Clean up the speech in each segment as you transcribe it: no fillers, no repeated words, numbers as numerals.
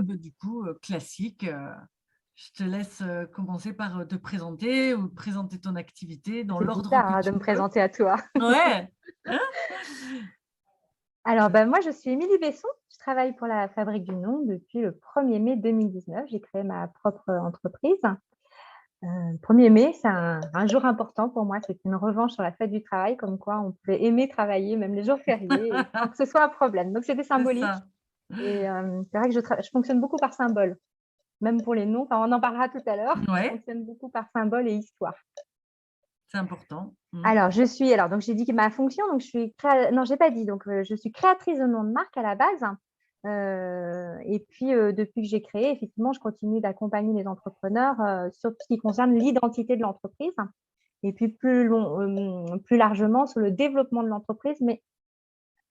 Du coup, classique, je te laisse, commencer par, te présenter ou présenter ton activité dans C'est l'ordre bizarre, que hein, de tu me veux. présenter à toi. Ouais, hein? Alors, bah, moi, je suis Émilie Besson. Je travaille pour la Fabrique du Nom depuis le 1er mai 2019. J'ai créé ma propre entreprise. 1er mai, c'est un jour important pour moi. C'est une revanche sur la fête du travail, comme quoi on pouvait aimer travailler, même les jours fériés, et sans que ce soit un problème. Donc, c'était C'est symbolique. ça. Et c'est vrai que je fonctionne beaucoup par symbole, même pour les noms. Enfin, on en parlera tout à l'heure. Je Ouais, fonctionne beaucoup par symbole et histoire. c'est important. Mmh. Alors donc j'ai dit que ma fonction, donc je suis non, j'ai pas dit, donc je suis créatrice de nom de marque à la base, et puis, depuis que j'ai créé, effectivement, je continue d'accompagner les entrepreneurs, sur tout ce qui concerne l'identité de l'entreprise et puis plus largement sur le développement de l'entreprise, mais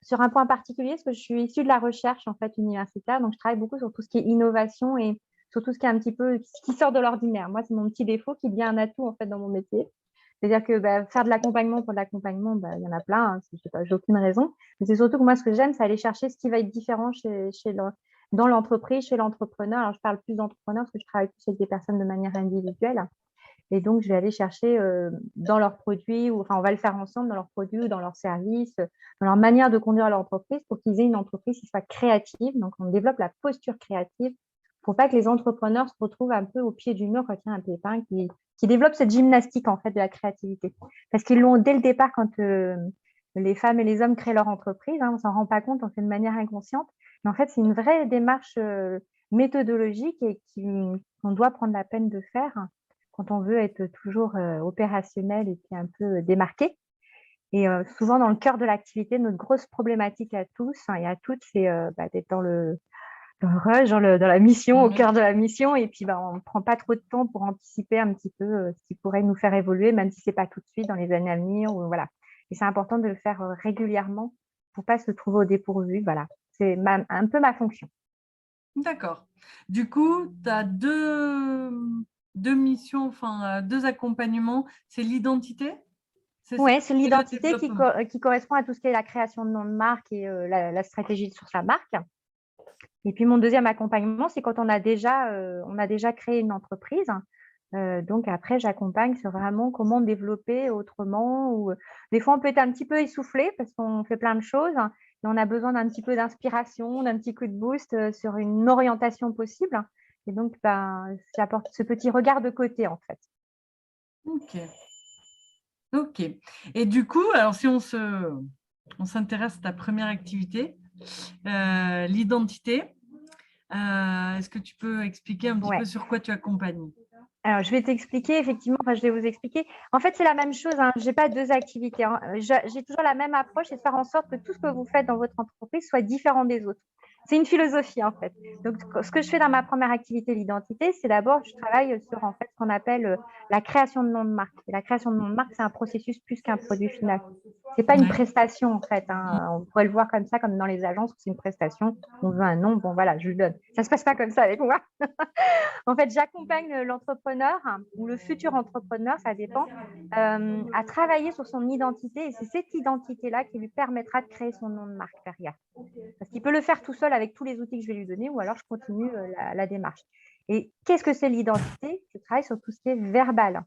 sur un point particulier, parce que je suis issue de la recherche, en fait, universitaire, donc je travaille beaucoup sur tout ce qui est innovation et sur tout ce qui est un petit peu qui sort de l'ordinaire. Moi, c'est mon petit défaut qui devient un atout, en fait, dans mon métier. C'est-à-dire que, bah, faire de l'accompagnement pour de l'accompagnement, bah, il y en a plein, hein, j'ai aucune raison. Mais c'est surtout que moi, ce que j'aime, c'est aller chercher ce qui va être différent dans l'entreprise, chez l'entrepreneur. Alors, je parle plus d'entrepreneurs parce que je travaille plus avec des personnes de manière individuelle. Et donc, je vais aller chercher, dans leurs produits ou enfin, on va le faire ensemble dans leurs produits ou dans leurs services, dans leur manière de conduire l'entreprise pour qu'ils aient une entreprise qui soit créative. Donc, on développe la posture créative pour pas que les entrepreneurs se retrouvent un peu au pied du mur quand il y a un pépin, qui développent cette gymnastique, en fait, de la créativité. Parce qu'ils l'ont dès le départ quand, les femmes et les hommes créent leur entreprise, hein, on s'en rend pas compte, on fait de manière inconsciente. Mais en fait, c'est une vraie démarche, méthodologique et qu'on doit prendre la peine de faire quand on veut être toujours, opérationnel et puis un peu démarqué. Et souvent dans le cœur de l'activité, notre grosse problématique à tous, hein, et à toutes, c'est, bah, d'être dans le rush, dans la mission, au Ouais. cœur de la mission et puis, bah, on ne prend pas trop de temps pour anticiper un petit peu, ce qui pourrait nous faire évoluer, même si c'est pas tout de suite dans les années à venir ou voilà. Et c'est important de le faire, régulièrement pour pas se trouver au dépourvu, voilà. C'est un peu ma fonction. D'accord. Du coup, tu as 2 missions, enfin, 2 accompagnements. C'est l'identité, c'est ça? Ouais, c'est Et le l'identité développement? qui correspond à tout ce qui est la création de nom de marque et la stratégie sur sa marque. Et puis mon deuxième accompagnement, c'est quand on a déjà créé une entreprise. Donc après, j'accompagne sur vraiment comment développer autrement ou des fois, on peut être un petit peu essoufflé parce qu'on fait plein de choses et on a besoin d'un petit peu d'inspiration, d'un petit coup de boost, sur une orientation possible et donc ben, j'apporte ce petit regard de côté, en fait. OK, OK. Et du coup, alors si on s'intéresse à ta première activité, l'identité, est-ce que tu peux expliquer un petit peu Ouais. sur quoi tu accompagnes? Alors, je vais t'expliquer effectivement, enfin, je vais vous expliquer. En fait, c'est la même chose, hein, j'ai pas 2 activités, hein. J'ai toujours la même approche, c'est de faire en sorte que tout ce que vous faites dans votre entreprise soit différent des autres. C'est une philosophie, en fait. Donc, ce que je fais dans ma première activité, l'identité, c'est d'abord, je travaille sur, en fait, ce qu'on appelle, la création de nom de marque. Et la création de nom de marque, c'est un processus plus qu'un produit final. C'est pas une Ouais. prestation, en fait, hein. On pourrait le voir comme ça, comme dans les agences où c'est une prestation. On veut un nom, bon voilà, je le donne. Ça se passe pas comme ça avec moi. En fait, j'accompagne l'entrepreneur ou le futur entrepreneur, ça dépend, à travailler sur son identité et c'est cette identité-là qui lui permettra de créer son nom de marque derrière. Parce qu'il peut le faire tout seul avec tous les outils que je vais lui donner ou alors je continue, la démarche. Et qu'est-ce que c'est l'identité? Je travaille sur tout ce qui est verbal.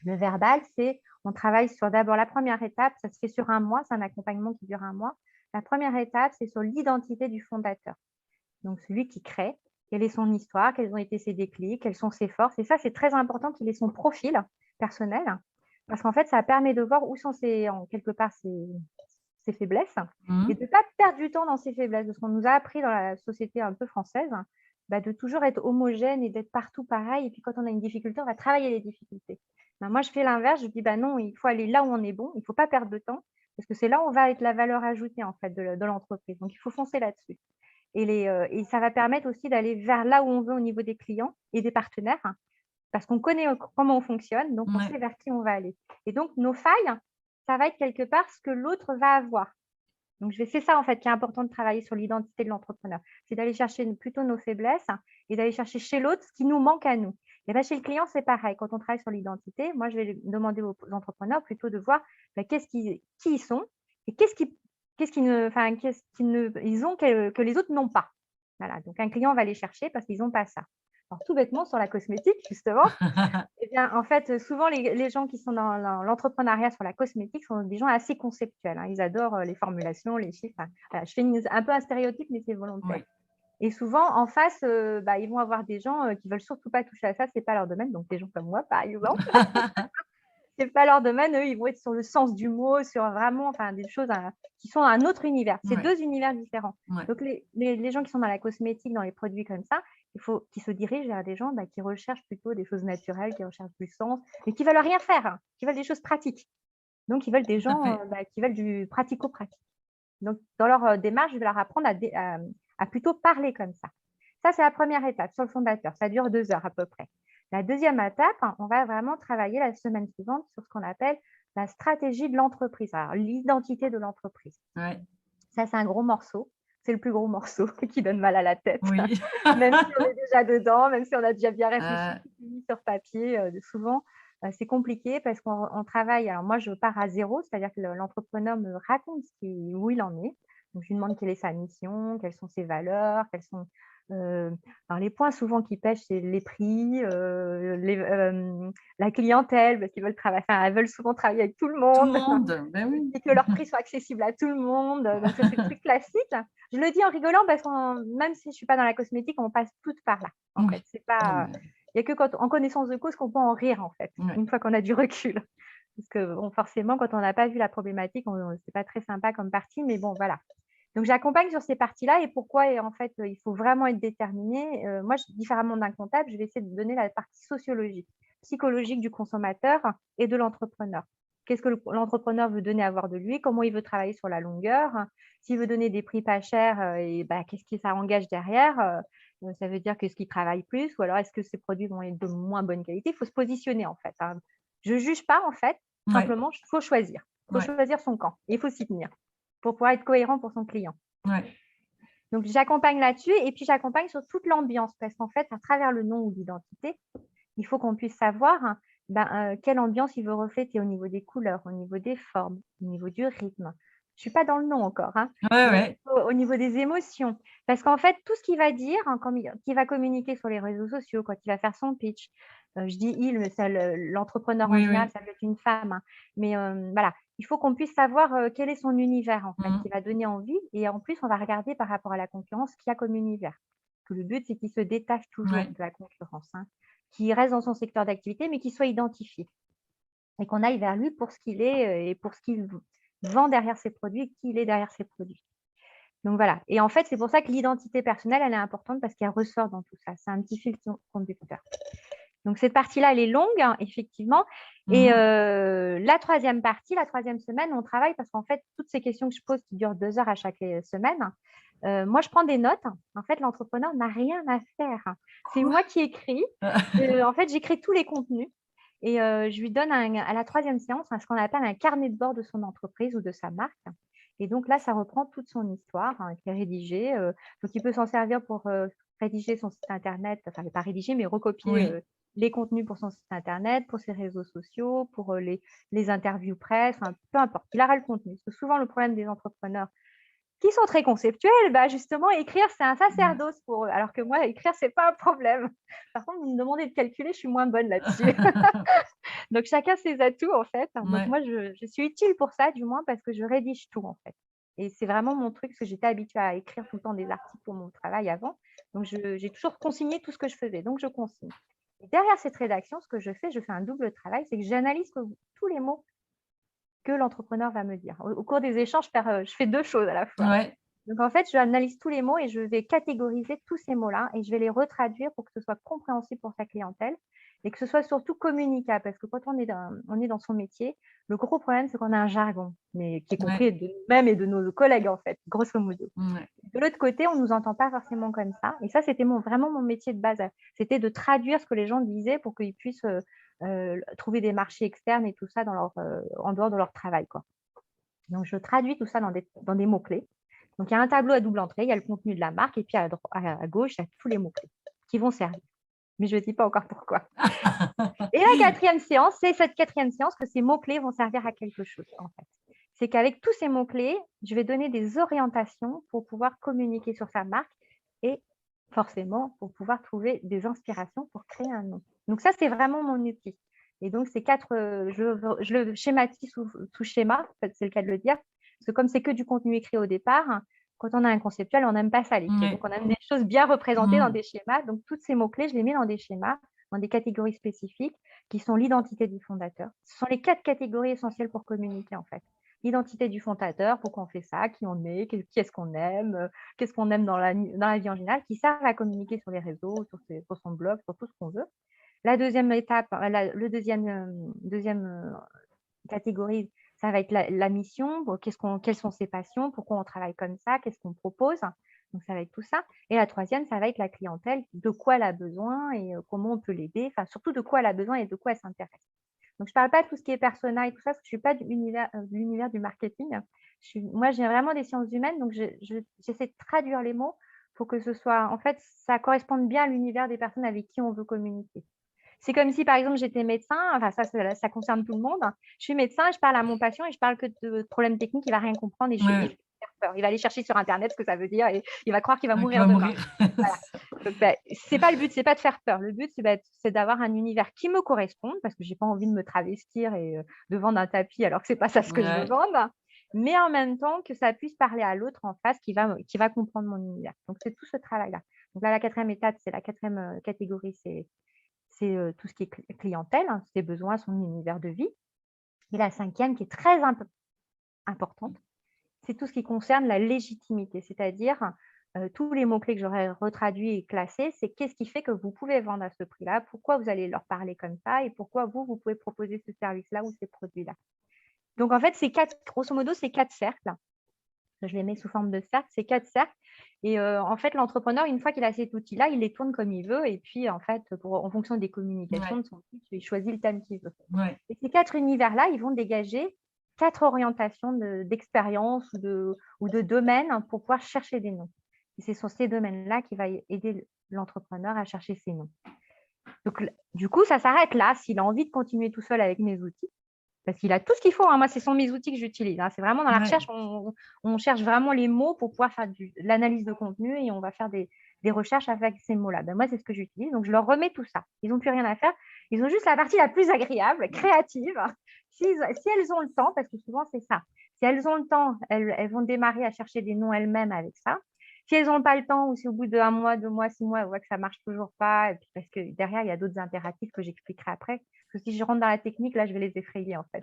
Le verbal, c'est on travaille sur d'abord la première étape, ça se fait sur un mois, c'est un accompagnement qui dure un mois. La première étape, c'est sur l'identité du fondateur. Donc celui qui crée, quelle est son histoire, quels ont été ses déclics, quelles sont ses forces. Et ça, c'est très important qu'il ait son profil personnel, parce qu'en fait, ça permet de voir où sont en quelque part ses faiblesses Mmh. et de ne pas perdre du temps dans ses faiblesses. Parce qu'on nous a appris dans la société un peu française, bah, de toujours être homogène et d'être partout pareil. Et puis quand on a une difficulté, on va travailler les difficultés. Ben, moi, je fais l'inverse. Je dis, bah non, il faut aller là où on est bon. Il ne faut pas perdre de temps parce que c'est là où on va être la valeur ajoutée en fait de l'entreprise. Donc, il faut foncer là-dessus. Et ça va permettre aussi d'aller vers là où on veut au niveau des clients et des partenaires, parce qu'on connaît, comment on fonctionne, donc on Ouais. sait vers qui on va aller. Et donc nos failles, ça va être quelque part ce que l'autre va avoir. Donc c'est ça en fait qui est important de travailler sur l'identité de l'entrepreneur. C'est d'aller chercher plutôt nos faiblesses et d'aller chercher chez l'autre ce qui nous manque à nous. Et bah, chez le client, c'est pareil. Quand on travaille sur l'identité, moi je vais demander aux entrepreneurs plutôt de voir, bah, qui ils sont et qu'est-ce qui ne enfin, qu'est-ce qu'ils ne ils ont que les autres n'ont pas. Voilà, donc un client va les chercher parce qu'ils n'ont pas ça. Alors, tout bêtement, sur la cosmétique, justement, eh bien, en fait, souvent, les gens qui sont dans l'entrepreneuriat sur la cosmétique sont des gens assez conceptuels, hein. Ils adorent les formulations, les chiffres. Enfin, voilà, je fais un peu un stéréotype, mais c'est volontaire. Oui. Et souvent, en face, ils vont avoir des gens qui veulent surtout pas toucher à ça, c'est pas leur domaine. Donc, des gens comme moi, par exemple, c'est pas leur domaine. Eux, ils vont être sur le sens du mot, sur vraiment, enfin, des choses qui sont un autre univers. C'est Ouais. 2 univers différents. Ouais. Donc, les gens qui sont dans la cosmétique, dans les produits comme ça, il faut qu'ils se dirigent vers des gens qui recherchent plutôt des choses naturelles, qui recherchent du sens, mais qui veulent rien faire, hein, qui veulent des choses pratiques. Donc, ils veulent des Tout à gens fait. qui veulent du pratico-pratique. Donc, dans leur démarche, je vais leur apprendre à plutôt parler comme ça. Ça, c'est la première étape sur le fondateur. Ça dure 2 heures à peu près. La deuxième étape, on va vraiment travailler la semaine suivante sur ce qu'on appelle la stratégie de l'entreprise, alors l'identité de l'entreprise. Ouais. Ça, c'est un gros morceau. C'est le plus gros morceau qui donne mal à la tête. Oui. Même si on est déjà dedans, même si on a déjà bien réfléchi, tout mis sur papier, souvent, c'est compliqué parce qu'on travaille. Alors moi, je pars à zéro, c'est-à-dire que l'entrepreneur me raconte où il en est. Donc, je lui demande quelle est sa mission, quelles sont ses valeurs, quels sont… alors les points souvent qui pêchent, c'est les prix, la clientèle, parce qu'ils veulent travailler, enfin, elles veulent souvent travailler avec tout le Tout le monde. monde. Ben oui. Et que leurs prix soient accessibles à tout le monde. Donc, ça, c'est le truc classique. Je le dis en rigolant parce que même si je ne suis pas dans la cosmétique, on passe toutes par là. En Oui. fait, c'est pas… Il n'y a que en connaissance de cause qu'on peut en rire, en fait, Ouais. une fois qu'on a du recul. Parce que bon, forcément, quand on n'a pas vu la problématique, c'est pas très sympa comme partie, mais bon, voilà. Donc, j'accompagne sur ces parties-là et pourquoi, et en fait, il faut vraiment être déterminé. Moi, différemment d'un comptable, je vais essayer de donner la partie sociologique, psychologique du consommateur et de l'entrepreneur. Qu'est-ce que l'entrepreneur veut donner à voir de lui, comment il veut travailler sur la longueur, s'il veut donner des prix pas chers, qu'est-ce que ça engage derrière, ça veut dire qu'est-ce qu'il travaille plus, ou alors est-ce que ces produits vont être de moins bonne qualité. Il faut se positionner, en fait, hein. Je ne juge pas, en fait, Ouais. simplement, il faut choisir. Il faut Ouais. choisir son camp et il faut s'y tenir pour pouvoir être cohérent pour son client. Ouais. Donc, j'accompagne là-dessus et puis j'accompagne sur toute l'ambiance parce qu'en fait, à travers le nom ou l'identité, il faut qu'on puisse savoir quelle ambiance il veut refléter au niveau des couleurs, au niveau des formes, au niveau du rythme. Je ne suis pas dans le nom encore, hein, Ouais, mais ouais. au niveau des émotions. Parce qu'en fait, tout ce qu'il va dire, hein, qu'il va communiquer sur les réseaux sociaux, quand il va faire son pitch, je dis il, mais c'est l'entrepreneur en Oui, général, oui. ça peut être une femme, hein, mais voilà, il faut qu'on puisse savoir quel est son univers, en fait, qui va donner envie. Et en plus, on va regarder par rapport à la concurrence qu'il y a comme univers. Que le but, c'est qu'il se détache toujours Ouais. de la concurrence, hein, qu'il reste dans son secteur d'activité, mais qu'il soit identifié. Et qu'on aille vers lui pour ce qu'il est et pour ce qu'il vend derrière ses produits et qui il est derrière ses produits. Donc voilà. Et en fait, c'est pour ça que l'identité personnelle, elle est importante parce qu'elle ressort dans tout ça. C'est un petit fil conducteur. Donc cette partie-là, elle est longue, hein, effectivement. Et la troisième partie, la troisième semaine, on travaille parce qu'en fait, toutes ces questions que je pose qui durent 2 heures à chaque semaine, moi, je prends des notes. En fait, l'entrepreneur n'a rien à faire. C'est moi qui écris. En fait, j'écris tous les contenus. Et je lui donne à la troisième séance ce qu'on appelle un carnet de bord de son entreprise ou de sa marque. Et donc là, ça reprend toute son histoire, hein, qui est rédigée. Donc, il peut s'en servir pour rédiger son site internet, enfin, pas rédiger, mais recopier Oui. les contenus pour son site internet, pour ses réseaux sociaux, pour les interviews presse, enfin, peu importe. Il aura le contenu. Parce que souvent, le problème des entrepreneurs qui sont très conceptuels, justement, écrire, c'est un sacerdoce pour eux. Alors que moi, écrire, c'est pas un problème. Par contre, vous me demandez de calculer, je suis moins bonne là-dessus. Donc, chacun ses atouts, en fait. Donc, Ouais. moi, je suis utile pour ça, du moins, parce que je rédige tout, en fait. Et c'est vraiment mon truc, parce que j'étais habituée à écrire tout le temps des articles pour mon travail avant. Donc, j'ai toujours consigné tout ce que je faisais. Donc, je consigne. Et derrière cette rédaction, ce que je fais un double travail, c'est que j'analyse tous les mots que l'entrepreneur va me dire. Au cours des échanges, je fais 2 choses à la fois. Ouais. Donc, en fait, j'analyse tous les mots et je vais catégoriser tous ces mots-là et je vais les retraduire pour que ce soit compréhensible pour sa clientèle et que ce soit surtout communicable. Parce que quand on est dans son métier, le gros problème, c'est qu'on a un jargon, mais qui est Ouais. compris de nous-mêmes et de nos collègues, en fait, grosso modo. Ouais. De l'autre côté, on ne nous entend pas forcément comme ça. Et ça, c'était vraiment mon métier de base. C'était de traduire ce que les gens disaient pour qu'ils puissent trouver des marchés externes et tout ça en dehors de leur travail, quoi. Donc, je traduis tout ça dans des mots-clés. Donc, il y a un tableau à double entrée, il y a le contenu de la marque, et puis à gauche, il y a tous les mots-clés qui vont servir. Mais je ne dis pas encore pourquoi. Et la quatrième séance, c'est cette quatrième séance que ces mots-clés vont servir à quelque chose, en fait. C'est qu'avec tous ces mots-clés, je vais donner des orientations pour pouvoir communiquer sur sa marque et forcément, pour pouvoir trouver des inspirations pour créer un nom. Donc ça, c'est vraiment mon outil. Et donc, ces 4, je le schématise sous schéma, en fait, c'est le cas de le dire, parce que comme c'est que du contenu écrit au départ, quand on a un conceptuel, on n'aime pas ça l'écrire. Ouais. Donc, on aime des choses bien représentées dans Mhm. des schémas. Donc, tous ces mots-clés, je les mets dans des schémas, dans des catégories spécifiques, qui sont l'identité du fondateur. Ce sont les 4 catégories essentielles pour communiquer, en fait. L'identité du fondateur, pourquoi on fait ça, qui on est, qui est-ce qu'on aime, qu'est-ce qu'on aime dans la vie en général, qui servent à communiquer sur les réseaux, sur son blog, sur tout ce qu'on veut. La deuxième étape, le deuxième catégorie, ça va être la mission. Bon, quelles sont ses passions, pourquoi on travaille comme ça, qu'est-ce qu'on propose. Donc, ça va être tout ça. Et la troisième, ça va être la clientèle, de quoi elle a besoin et comment on peut l'aider. Enfin, surtout de quoi elle a besoin et de quoi elle s'intéresse. Donc, je ne parle pas de tout ce qui est persona et tout ça, parce que je ne suis pas de l'univers du marketing. Moi, j'ai vraiment des sciences humaines, donc j'essaie de traduire les mots pour que ce soit, en fait, ça corresponde bien à l'univers des personnes avec qui on veut communiquer. C'est comme si, par exemple, j'étais médecin, enfin ça concerne tout le monde. Je suis médecin, je parle à mon patient et je parle que de problèmes techniques, il ne va rien comprendre et il va Ouais. faire peur. Il va aller chercher sur Internet ce que ça veut dire et il va croire qu'il va Qui mourir va demain. mourir. Voilà. Donc, c'est pas le but, c'est pas de faire peur. Le but, c'est d'avoir un univers qui me corresponde parce que j'ai pas envie de me travestir et de vendre un tapis alors que c'est pas ça ce que je veux Ouais. vendre. Mais en même temps, que ça puisse parler à l'autre en face qui va comprendre mon univers. Donc, c'est tout ce travail-là. Donc là, la 4e étape, c'est la 4e catégorie, c'est tout ce qui est clientèle, hein, ses besoins, son univers de vie. Et la 5e, qui est très importante, c'est tout ce qui concerne la légitimité, c'est-à-dire tous les mots-clés que j'aurais retraduits et classés, c'est qu'est-ce qui fait que vous pouvez vendre à ce prix-là, pourquoi vous allez leur parler comme ça et pourquoi vous pouvez proposer ce service-là ou ces produits-là. Donc, en fait, grosso modo, c'est 4 cercles. Je les mets sous forme de cercles, c'est 4 cercles. Et en fait, l'entrepreneur, une fois qu'il a cet outil-là, il les tourne comme il veut. Et puis, en fait, en fonction des communications Ouais. de son pitch, il choisit le thème qu'il veut. Ouais. Et ces 4 univers-là, ils vont dégager 4 orientations d'expérience ou de domaines pour pouvoir chercher des noms. Et c'est sur ces domaines-là qu'il va aider l'entrepreneur à chercher ses noms. Donc, du coup, ça s'arrête là. S'il a envie de continuer tout seul avec mes outils, parce qu'il a tout ce qu'il faut. Hein. Moi, ce sont mes outils que j'utilise. Hein. C'est vraiment dans la recherche, on cherche vraiment les mots pour pouvoir faire de l'analyse de contenu et on va faire des recherches avec ces mots-là. Ben, moi, c'est ce que j'utilise. Donc, je leur remets tout ça. Ils n'ont plus rien à faire. Ils ont juste la partie la plus agréable, créative. Si elles ont le temps, parce que souvent, c'est ça. Si elles ont le temps, elles vont démarrer à chercher des noms elles-mêmes avec ça. Si elles n'ont pas le temps ou si au bout de 1 mois, 2 mois, 6 mois, elles voient que ça ne marche toujours pas, et puis parce que derrière, il y a d'autres impératifs que j'expliquerai après. Parce que si je rentre dans la technique, là, je vais les effrayer en fait.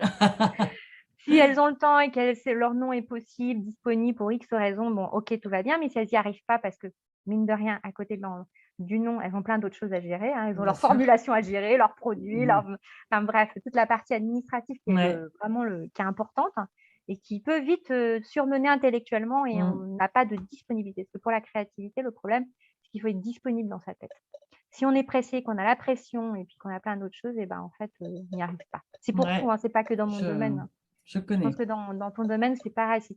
Si elles ont le temps et que leur nom est possible, disponible pour X raisons, bon, ok, tout va bien. Mais si elles n'y arrivent pas, parce que mine de rien, à côté du nom, elles ont plein d'autres choses à gérer. Hein. Elles ont Bien leur sûr. formulation à gérer, leurs produits, Mhm. enfin bref, toute la partie administrative qui est Ouais. vraiment qui est importante hein, et qui peut vite surmener intellectuellement et on n'a pas de disponibilité. Parce que pour la créativité, le problème, c'est qu'il faut être disponible dans sa tête. Si on est pressé, qu'on a la pression et puis qu'on a plein d'autres choses, et ben en fait, on n'y arrive pas. C'est pour tout, Ouais. hein, c'est pas que dans mon domaine. Hein. Je Je pense connais. que dans ton domaine, c'est pareil. Si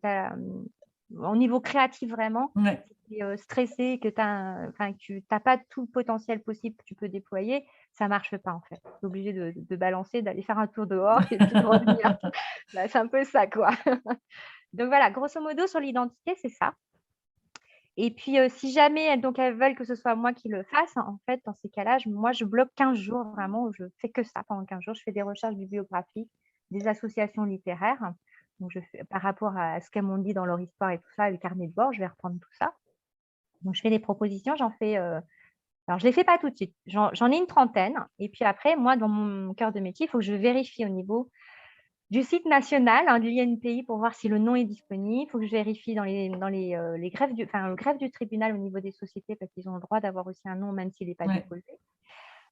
au niveau créatif, vraiment, Ouais. si tu es stressé, que tu n'as pas tout le potentiel possible que tu peux déployer, ça ne marche pas en fait. Tu es obligé de balancer, d'aller faire un tour dehors et puis de revenir. Bah, c'est un peu ça, quoi. Donc voilà, grosso modo, sur l'identité, c'est ça. Et puis, si jamais donc elles veulent que ce soit moi qui le fasse, en fait, dans ces cas-là, moi, je bloque 15 jours vraiment où je fais que ça pendant 15 jours. Je fais des recherches bibliographiques, des associations littéraires. Donc, je fais par rapport à ce qu'elles m'ont dit dans leur histoire et tout ça, le carnet de bord, je vais reprendre tout ça. Donc, je fais des propositions, j'en fais. Alors, je ne les fais pas tout de suite. J'en ai une trentaine. Et puis après, moi, dans mon cœur de métier, il faut que je vérifie au niveau du site national, hein, de l'INPI pour voir si le nom est disponible. Il faut que je vérifie dans les greffes le greffe du tribunal au niveau des sociétés parce qu'ils ont le droit d'avoir aussi un nom même s'il n'est pas déposé.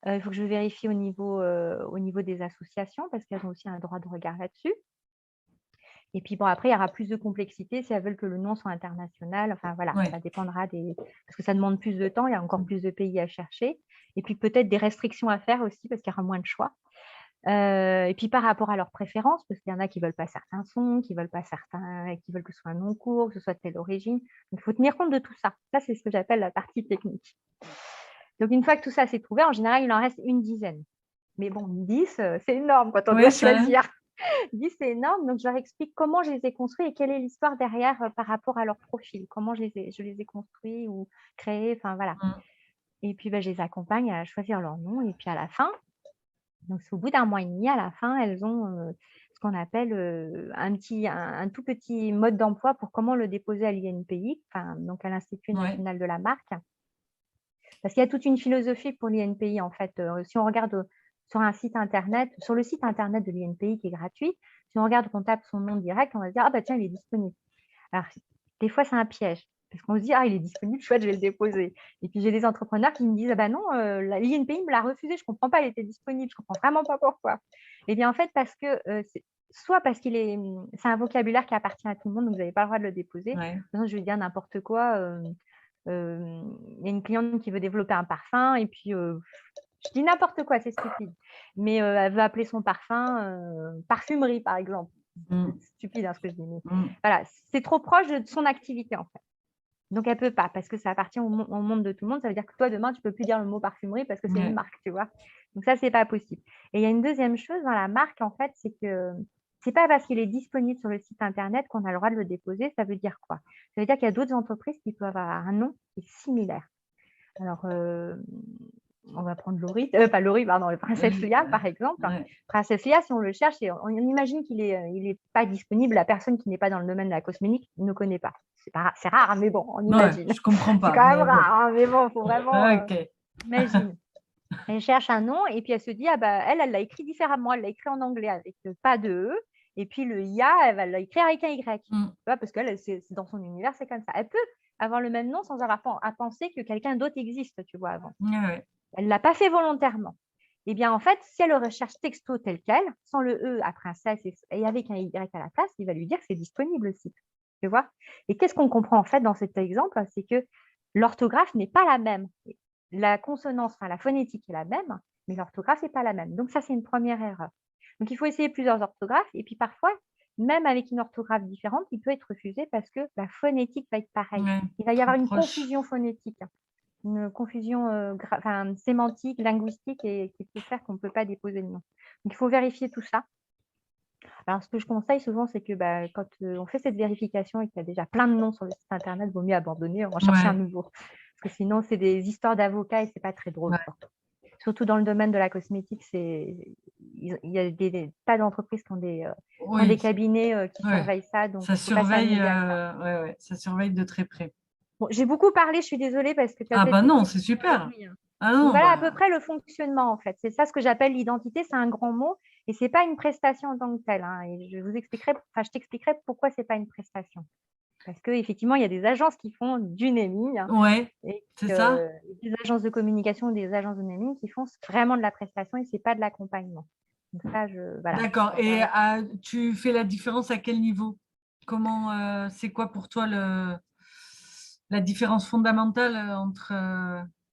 Il faut que je vérifie au niveau des associations parce qu'elles ont aussi un droit de regard là-dessus. Et puis bon, après, il y aura plus de complexité si elles veulent que le nom soit international. Enfin voilà, ça dépendra parce que ça demande plus de temps, il y a encore plus de pays à chercher. Et puis peut-être des restrictions à faire aussi parce qu'il y aura moins de choix. Et puis par rapport à leurs préférences, parce qu'il y en a qui ne veulent pas certains sons, qui veulent pas certains, qui veulent que ce soit un nom court, que ce soit de telle origine. Donc il faut tenir compte de tout ça. Ça, c'est ce que j'appelle la partie technique. Donc une fois que tout ça s'est trouvé, en général, il en reste une dizaine. Mais bon, 10, c'est énorme quand on doit choisir. Je dis: «C'est énorme», donc je leur explique comment je les ai construits et quelle est l'histoire derrière, par rapport à leur profil. Comment je les ai construits ou créés, enfin voilà. Mmh. Et puis, bah, je les accompagne à choisir leur nom et puis à la fin, donc c'est au bout d'un mois et demi, à la fin, elles ont, ce qu'on appelle, un tout petit mode d'emploi pour comment le déposer à l'INPI, enfin donc à l'Institut Ouais, national de la marque. Parce qu'il y a toute une philosophie pour l'INPI en fait, si on regarde, sur un site internet, sur le site internet de l'INPI qui est gratuit, si on regarde, qu'on tape son nom direct, on va se dire: «Ah bah tiens, il est disponible». Alors des fois, c'est un piège parce qu'on se dit: «Ah, il est disponible, chouette, je vais le déposer», et puis j'ai des entrepreneurs qui me disent: «Ah bah non, la l'INPI me l'a refusé, je comprends pas, il était disponible, je comprends vraiment pas pourquoi». Et bien en fait parce que, c'est soit parce qu'il est, c'est un vocabulaire qui appartient à tout le monde, donc vous n'avez pas le droit de le déposer. ouais, Sinon je vais dire n'importe quoi, il y a une cliente qui veut développer un parfum et puis, je dis n'importe quoi, c'est stupide, mais, elle veut appeler son parfum, parfumerie par exemple. mmh, C'est stupide, hein, ce que je dis, mais mmh, voilà, c'est trop proche de son activité en fait. Donc elle peut pas parce que ça appartient au monde de tout le monde. Ça veut dire que toi demain tu peux plus dire le mot parfumerie parce que c'est une ouais, marque, tu vois? Donc ça, c'est pas possible. Et il y a une deuxième chose dans la marque en fait, c'est que c'est pas parce qu'il est disponible sur le site internet qu'on a le droit de le déposer. Ça veut dire quoi? Ça veut dire qu'il y a d'autres entreprises qui peuvent avoir un nom qui est similaire. Alors, on va prendre Laurie, pas Laurie, pardon, Princesse Léa, par exemple. ouais, Princesse Léa, si on le cherche et on imagine qu'il est pas disponible, la personne qui n'est pas dans le domaine de la cosmétique ne connaît pas. C'est rare, mais bon, on ouais, imagine. je comprends C'est pas, quand même mais bon. rare, hein, mais bon, faut vraiment, OK. imagine. Elle cherche un nom et puis elle se dit: «Ah bah, elle l'a écrit différemment, elle l'a écrit en anglais avec, pas de E, et puis le IA, elle va l'écrire avec un Y». Tu Mmh, vois? Parce qu'elle, c'est dans son univers, c'est comme ça. Elle peut avoir le même nom sans avoir à penser que quelqu'un d'autre existe, tu vois, avant. ouais, ouais, Elle l'a pas fait volontairement. Eh bien, en fait, si elle le recherche texto tel quel, sans le E à princesse et avec un Y à la place, il va lui dire que c'est disponible le site. Tu vois? Et qu'est-ce qu'on comprend en fait dans cet exemple? C'est que l'orthographe n'est pas la même. La consonance, enfin la phonétique est la même, mais l'orthographe n'est pas la même. Donc ça, c'est une première erreur. Donc il faut essayer plusieurs orthographes et puis parfois, même avec une orthographe différente, il peut être refusé parce que la phonétique va être pareille. ouais, Il va y trop avoir une proche. confusion phonétique. Une confusion, enfin sémantique, linguistique, et qui peut faire qu'on ne peut pas déposer le nom. Donc il faut vérifier tout ça. Alors ce que je conseille souvent, c'est que, bah, quand, on fait cette vérification et qu'il y a déjà plein de noms sur le site internet, vaut mieux abandonner, en chercher un Ouais, nouveau. Parce que sinon c'est des histoires d'avocats et c'est pas très drôle, ouais, quoi. Surtout dans le domaine de la cosmétique, il y a des tas d'entreprises qui ont des oui, cabinets, qui ouais. surveillent ça, donc Ça il ne faut pas surveille, s'amuser à ça. ouais, ouais, ça surveille de très près. Bon, j'ai beaucoup parlé, je suis désolée parce que tu as Ah peut-être bah d'autres non, c'est questions, super. oui, hein. Ah Donc non, voilà à peu bah près le fonctionnement en fait. C'est ça ce que j'appelle l'identité, c'est un grand mot et c'est pas une prestation en tant que telle, hein, et je t'expliquerai pourquoi c'est pas une prestation. Parce qu'effectivement, il y a des agences qui font du naming, hein, ouais, et c'est ça? des agences de communication ou des agences de naming qui font vraiment de la prestation et c'est pas de l'accompagnement. Donc ça, voilà, je D'accord. Et préférerais. tu fais la différence à quel niveau? Comment, c'est quoi pour toi la différence fondamentale, entre,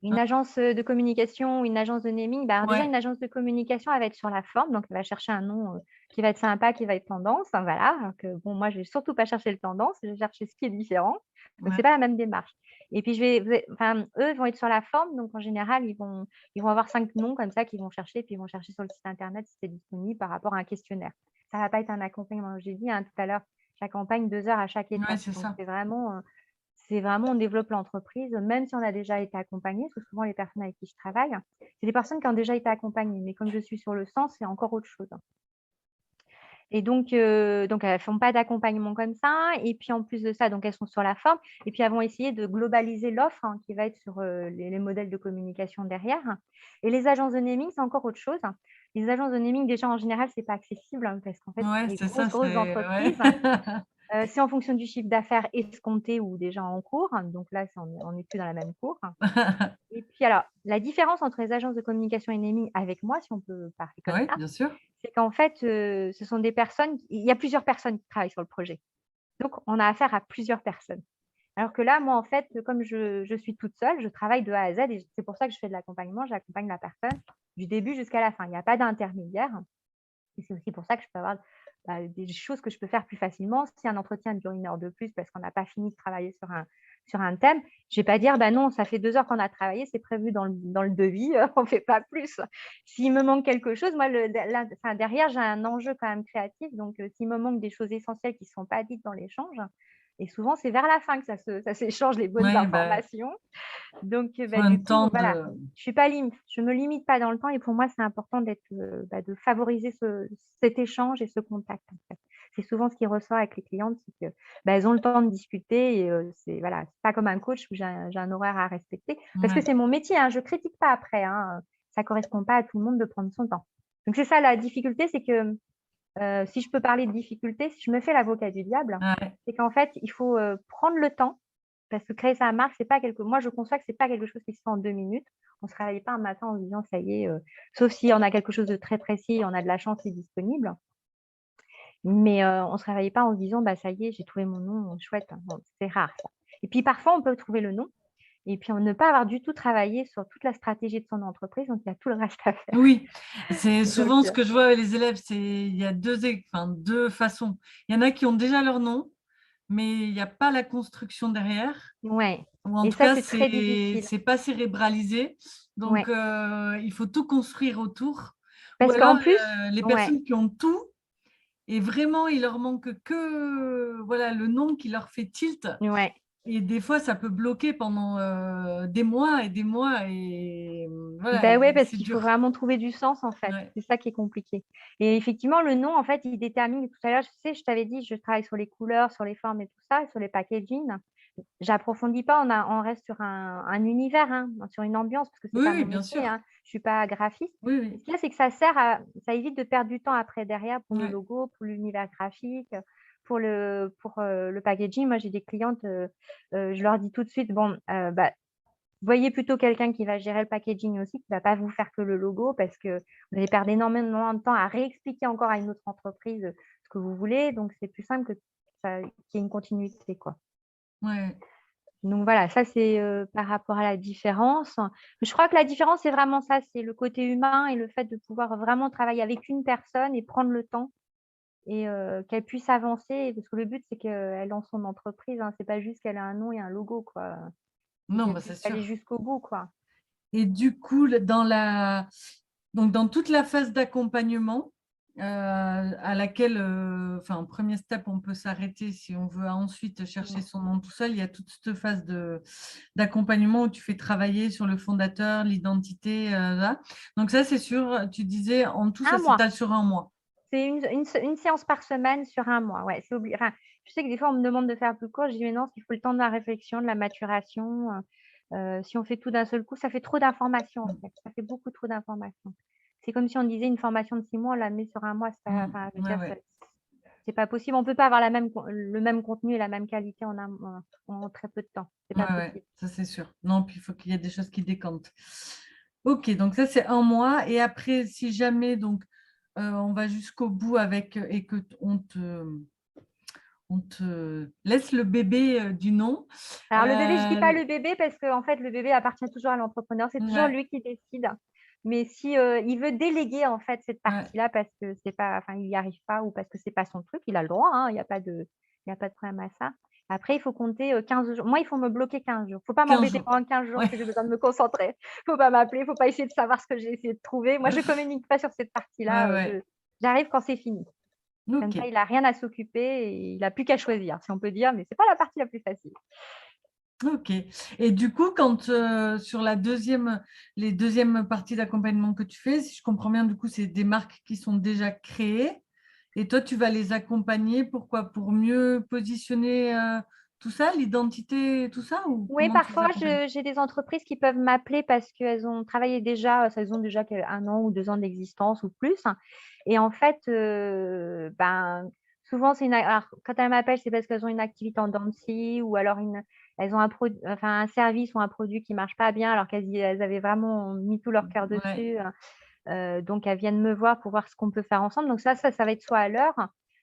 Une agence, de communication ou une agence de naming, bah, alors déjà ouais, une agence de communication, elle va être sur la forme, donc elle va chercher un nom, qui va être sympa, qui va être tendance, hein, voilà, alors que bon, moi je vais surtout pas chercher le tendance, je vais chercher ce qui est différent, donc c'est ouais, pas la même démarche. Et puis enfin, eux vont être sur la forme, donc en général ils vont avoir 5 noms comme ça qu'ils vont chercher, puis ils vont chercher sur le site internet si c'est disponible par rapport à un questionnaire. Ça va pas être un accompagnement. J'ai dit, hein, tout à l'heure, j'accompagne 2 heures à chaque ouais, étape, c'est donc ça. c'est vraiment on développe l'entreprise, même si on a déjà été accompagné, parce que souvent les personnes avec qui je travaille, c'est des personnes qui ont déjà été accompagnées, mais comme je suis sur le sens, c'est encore autre chose. Et donc elles font pas d'accompagnement comme ça et puis en plus de ça, donc elles sont sur la forme et puis elles vont essayer de globaliser l'offre, hein, qui va être sur, les modèles de communication derrière. Et les agences de naming, c'est encore autre chose. Les agences de naming, déjà en général, c'est pas accessible, hein, parce qu'en fait, Ouais, les c'est ça, grosses c'est ouais. entreprises. C'est en fonction du chiffre d'affaires escompté ou déjà en cours, donc là, on est plus dans la même cour. Et puis alors, la différence entre les agences de communication et naming avec moi, si on peut parler comme Oui, ça, bien sûr. c'est qu'en fait, ce sont des personnes il y a plusieurs personnes qui travaillent sur le projet. Donc on a affaire à plusieurs personnes. Alors que là, moi, en fait, comme je suis toute seule, je travaille de A à Z et c'est pour ça que je fais de l'accompagnement. J'accompagne la personne du début jusqu'à la fin. Il n'y a pas d'intermédiaire et c'est aussi pour ça que je peux avoir des choses que je peux faire plus facilement. Si un entretien dure 1 heure de plus parce qu'on n'a pas fini de travailler sur un thème, je vais pas dire: «Bah non, ça fait 2 heures qu'on a travaillé, c'est prévu dans le devis, on fait pas plus». S'il me manque quelque chose, moi là, enfin derrière, j'ai un enjeu quand même créatif, donc s'il me manque des choses essentielles qui ne sont pas dites dans l'échange, et souvent c'est vers la fin que ça s'échange les bonnes Ouais, bah, informations. Donc faut un du coup, temps voilà, de… je me limite pas dans le temps, et pour moi, c'est important de favoriser cet échange et ce contact, en fait. C'est souvent ce qui ressort avec les clientes, c'est que, elles ont le temps de discuter, et c'est voilà, c'est pas comme un coach où j'ai un horaire à respecter. Parce que Ouais, c'est mon métier, hein, je critique pas après, hein, ça correspond pas à tout le monde de prendre son temps. Donc c'est ça la difficulté, c'est que, si je peux parler de difficulté, si je me fais l'avocat du diable, ouais, c'est qu'en fait, il faut, prendre le temps, parce que créer sa marque, c'est pas quelque moi je conçois que c'est pas quelque chose qui se fait en 2 minutes. On se réveille pas un matin en se disant: «Ça y est», sauf si on a quelque chose de très précis et on a de la chance, c'est disponible. Mais, on se réveille pas en se disant: «Bah, ça y est, j'ai trouvé mon nom, chouette», hein. Bon, c'est rare ça. Et puis parfois, on peut trouver le nom et puis on ne pas avoir du tout travaillé sur toute la stratégie de son entreprise, donc il y a tout le reste à faire. oui, c'est Donc, souvent ce que je vois avec les élèves, il y a enfin, deux façons. Il y en a qui ont déjà leur nom, mais il n'y a pas la construction derrière, ouais, ou en et tout ça, cas, c'est très difficile. c'est pas cérébralisé. Donc, Ouais, il faut tout construire autour. Ou parce alors, qu'en plus les ouais. personnes qui ont tout, et vraiment, il leur manque que voilà, le nom qui leur fait tilt. Ouais. Et des fois, ça peut bloquer pendant des mois et des mois. Et voilà, Ben ouais, parce c'est qu'il faut dur. vraiment trouver du sens, en fait. Ouais. C'est ça qui est compliqué. Et effectivement, le nom, en fait, il détermine tout à l'heure, tu sais, je t'avais dit, je travaille sur les couleurs, sur les formes et tout ça, et sur les packaging. J'approfondis pas, on reste sur un univers, hein, sur une ambiance, parce que c'est Oui, pas oui, mon bien métier, sûr. hein. Je suis pas graphiste. Oui, Et oui. ce qu'il y a, c'est que ça évite de perdre du temps après derrière pour le Ouais. logo, pour l'univers graphique, pour le packaging. Moi, j'ai des clientes, je leur dis tout de suite: «Bon, bah, voyez plutôt quelqu'un qui va gérer le packaging aussi, qui va pas vous faire que le logo, parce que vous allez perdre énormément de temps à réexpliquer encore à une autre entreprise, ce que vous voulez, donc c'est plus simple que qu'il y ait une continuité, quoi». Ouais. Donc voilà, ça c'est, par rapport à la différence. Mais je crois que la différence, c'est vraiment ça, c'est le côté humain et le fait de pouvoir vraiment travailler avec une personne et prendre le temps, et qu'elle puisse avancer, parce que le but, c'est qu'elle lance son entreprise, hein. C'est pas juste qu'elle a un nom et un logo, quoi. C'est Non, qu'elle bah, c'est puisse aller sûr. jusqu'au bout, quoi. Et du coup, donc dans toute la phase d'accompagnement, à laquelle, enfin, en premier step, on peut s'arrêter si on veut ensuite chercher Mmh. son nom tout seul. Il y a toute cette phase d'accompagnement où tu fais travailler sur le fondateur, l'identité, là. Donc ça, c'est sûr, tu disais, en tout, ça 1 mois. s'étale sur un mois. C'est une séance par semaine sur 1 mois, ouais, enfin, je sais que des fois on me demande de faire plus court, je dis: «Mais non, il faut le temps de la réflexion, de la maturation, si on fait tout d'un seul coup, ça fait trop d'informations, en Mm, fait, ça fait beaucoup trop d'informations». C'est comme si on disait une formation de 6 mois, on la met sur 1 mois, c'est pas, mm. enfin, je veux Ouais, dire, ouais. c'est pas possible. On peut pas avoir le même contenu et la même qualité en très peu de temps. C'est Ouais, pas ouais, possible. ça c'est sûr. Non, puis il faut qu'il y ait des choses qui décantent. Ok, donc ça c'est un mois. Et après, si jamais donc on va jusqu'au bout avec et que on te laisse le bébé du nom. Alors le bébé, je dis pas euh, le bébé parce qu'en fait, le bébé appartient toujours à l'entrepreneur. C'est toujours ouais, lui qui décide. Mais si, il veut déléguer en fait cette ouais, partie-là parce que c'est pas, enfin, il n'y arrive pas ou parce que c'est pas son truc, il a le droit, hein, il y a pas de problème à ça. Après, il faut compter, 15 jours. Moi, il faut me bloquer 15 jours. Faut pas 15 m'embêter jours. pendant 15 jours Ouais, parce que j'ai besoin de me concentrer. Faut pas m'appeler, faut pas essayer de savoir ce que j'ai essayé de trouver. Moi, je communique pas sur cette ouais, partie-là, ouais. j'arrive quand c'est fini. Comme Ok. ça, il a rien à s'occuper et il a plus qu'à choisir, si on peut dire, mais c'est pas la partie la plus facile. Ok. Et du coup, quand sur les deuxièmes parties d'accompagnement que tu fais, si je comprends bien, du coup, c'est des marques qui sont déjà créées et toi, tu vas les accompagner. Pourquoi? Pour mieux positionner tout ça, l'identité, tout ça, ou Oui, comment tu les parfois, accompagnes? j'ai des entreprises qui peuvent m'appeler parce qu'elles ont travaillé déjà, elles ont déjà 1 an ou 2 ans d'existence ou plus, et en fait, ben, souvent, alors quand elles m'appellent, c'est parce qu'elles ont une activité en dents de scie, ou alors elles ont un service ou un produit qui marche pas bien alors elles avaient vraiment mis tout leur cœur Ouais, dessus, donc elles viennent me voir pour voir ce qu'on peut faire ensemble. Donc ça va être soit à l'heure,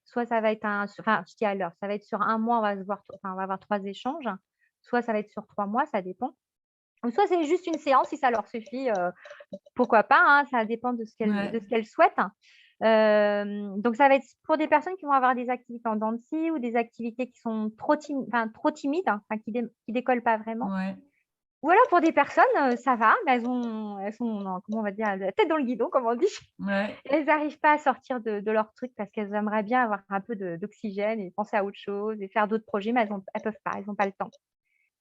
soit ça va être enfin, je dis à l'heure, ça va être sur 1 mois, on va se voir, enfin, on va avoir 3 échanges, soit ça va être sur 3 mois, ça dépend. Ou soit c'est juste une séance si ça leur suffit, pourquoi pas, hein, ça dépend de ce ouais. qu'elles souhaitent. Donc, ça va être pour des personnes qui vont avoir des activités en dents de scie ou des activités qui sont trop timides, hein, enfin, qui décollent pas vraiment. Ouais. Ou alors pour des personnes, ça va, mais elles sont comment on va dire? La tête dans le guidon, comme on dit. Ouais. Elles n'arrivent pas à sortir de leur truc parce qu'elles aimeraient bien avoir un peu d'oxygène et penser à autre chose et faire d'autres projets, mais elles peuvent pas, elles ont pas le temps.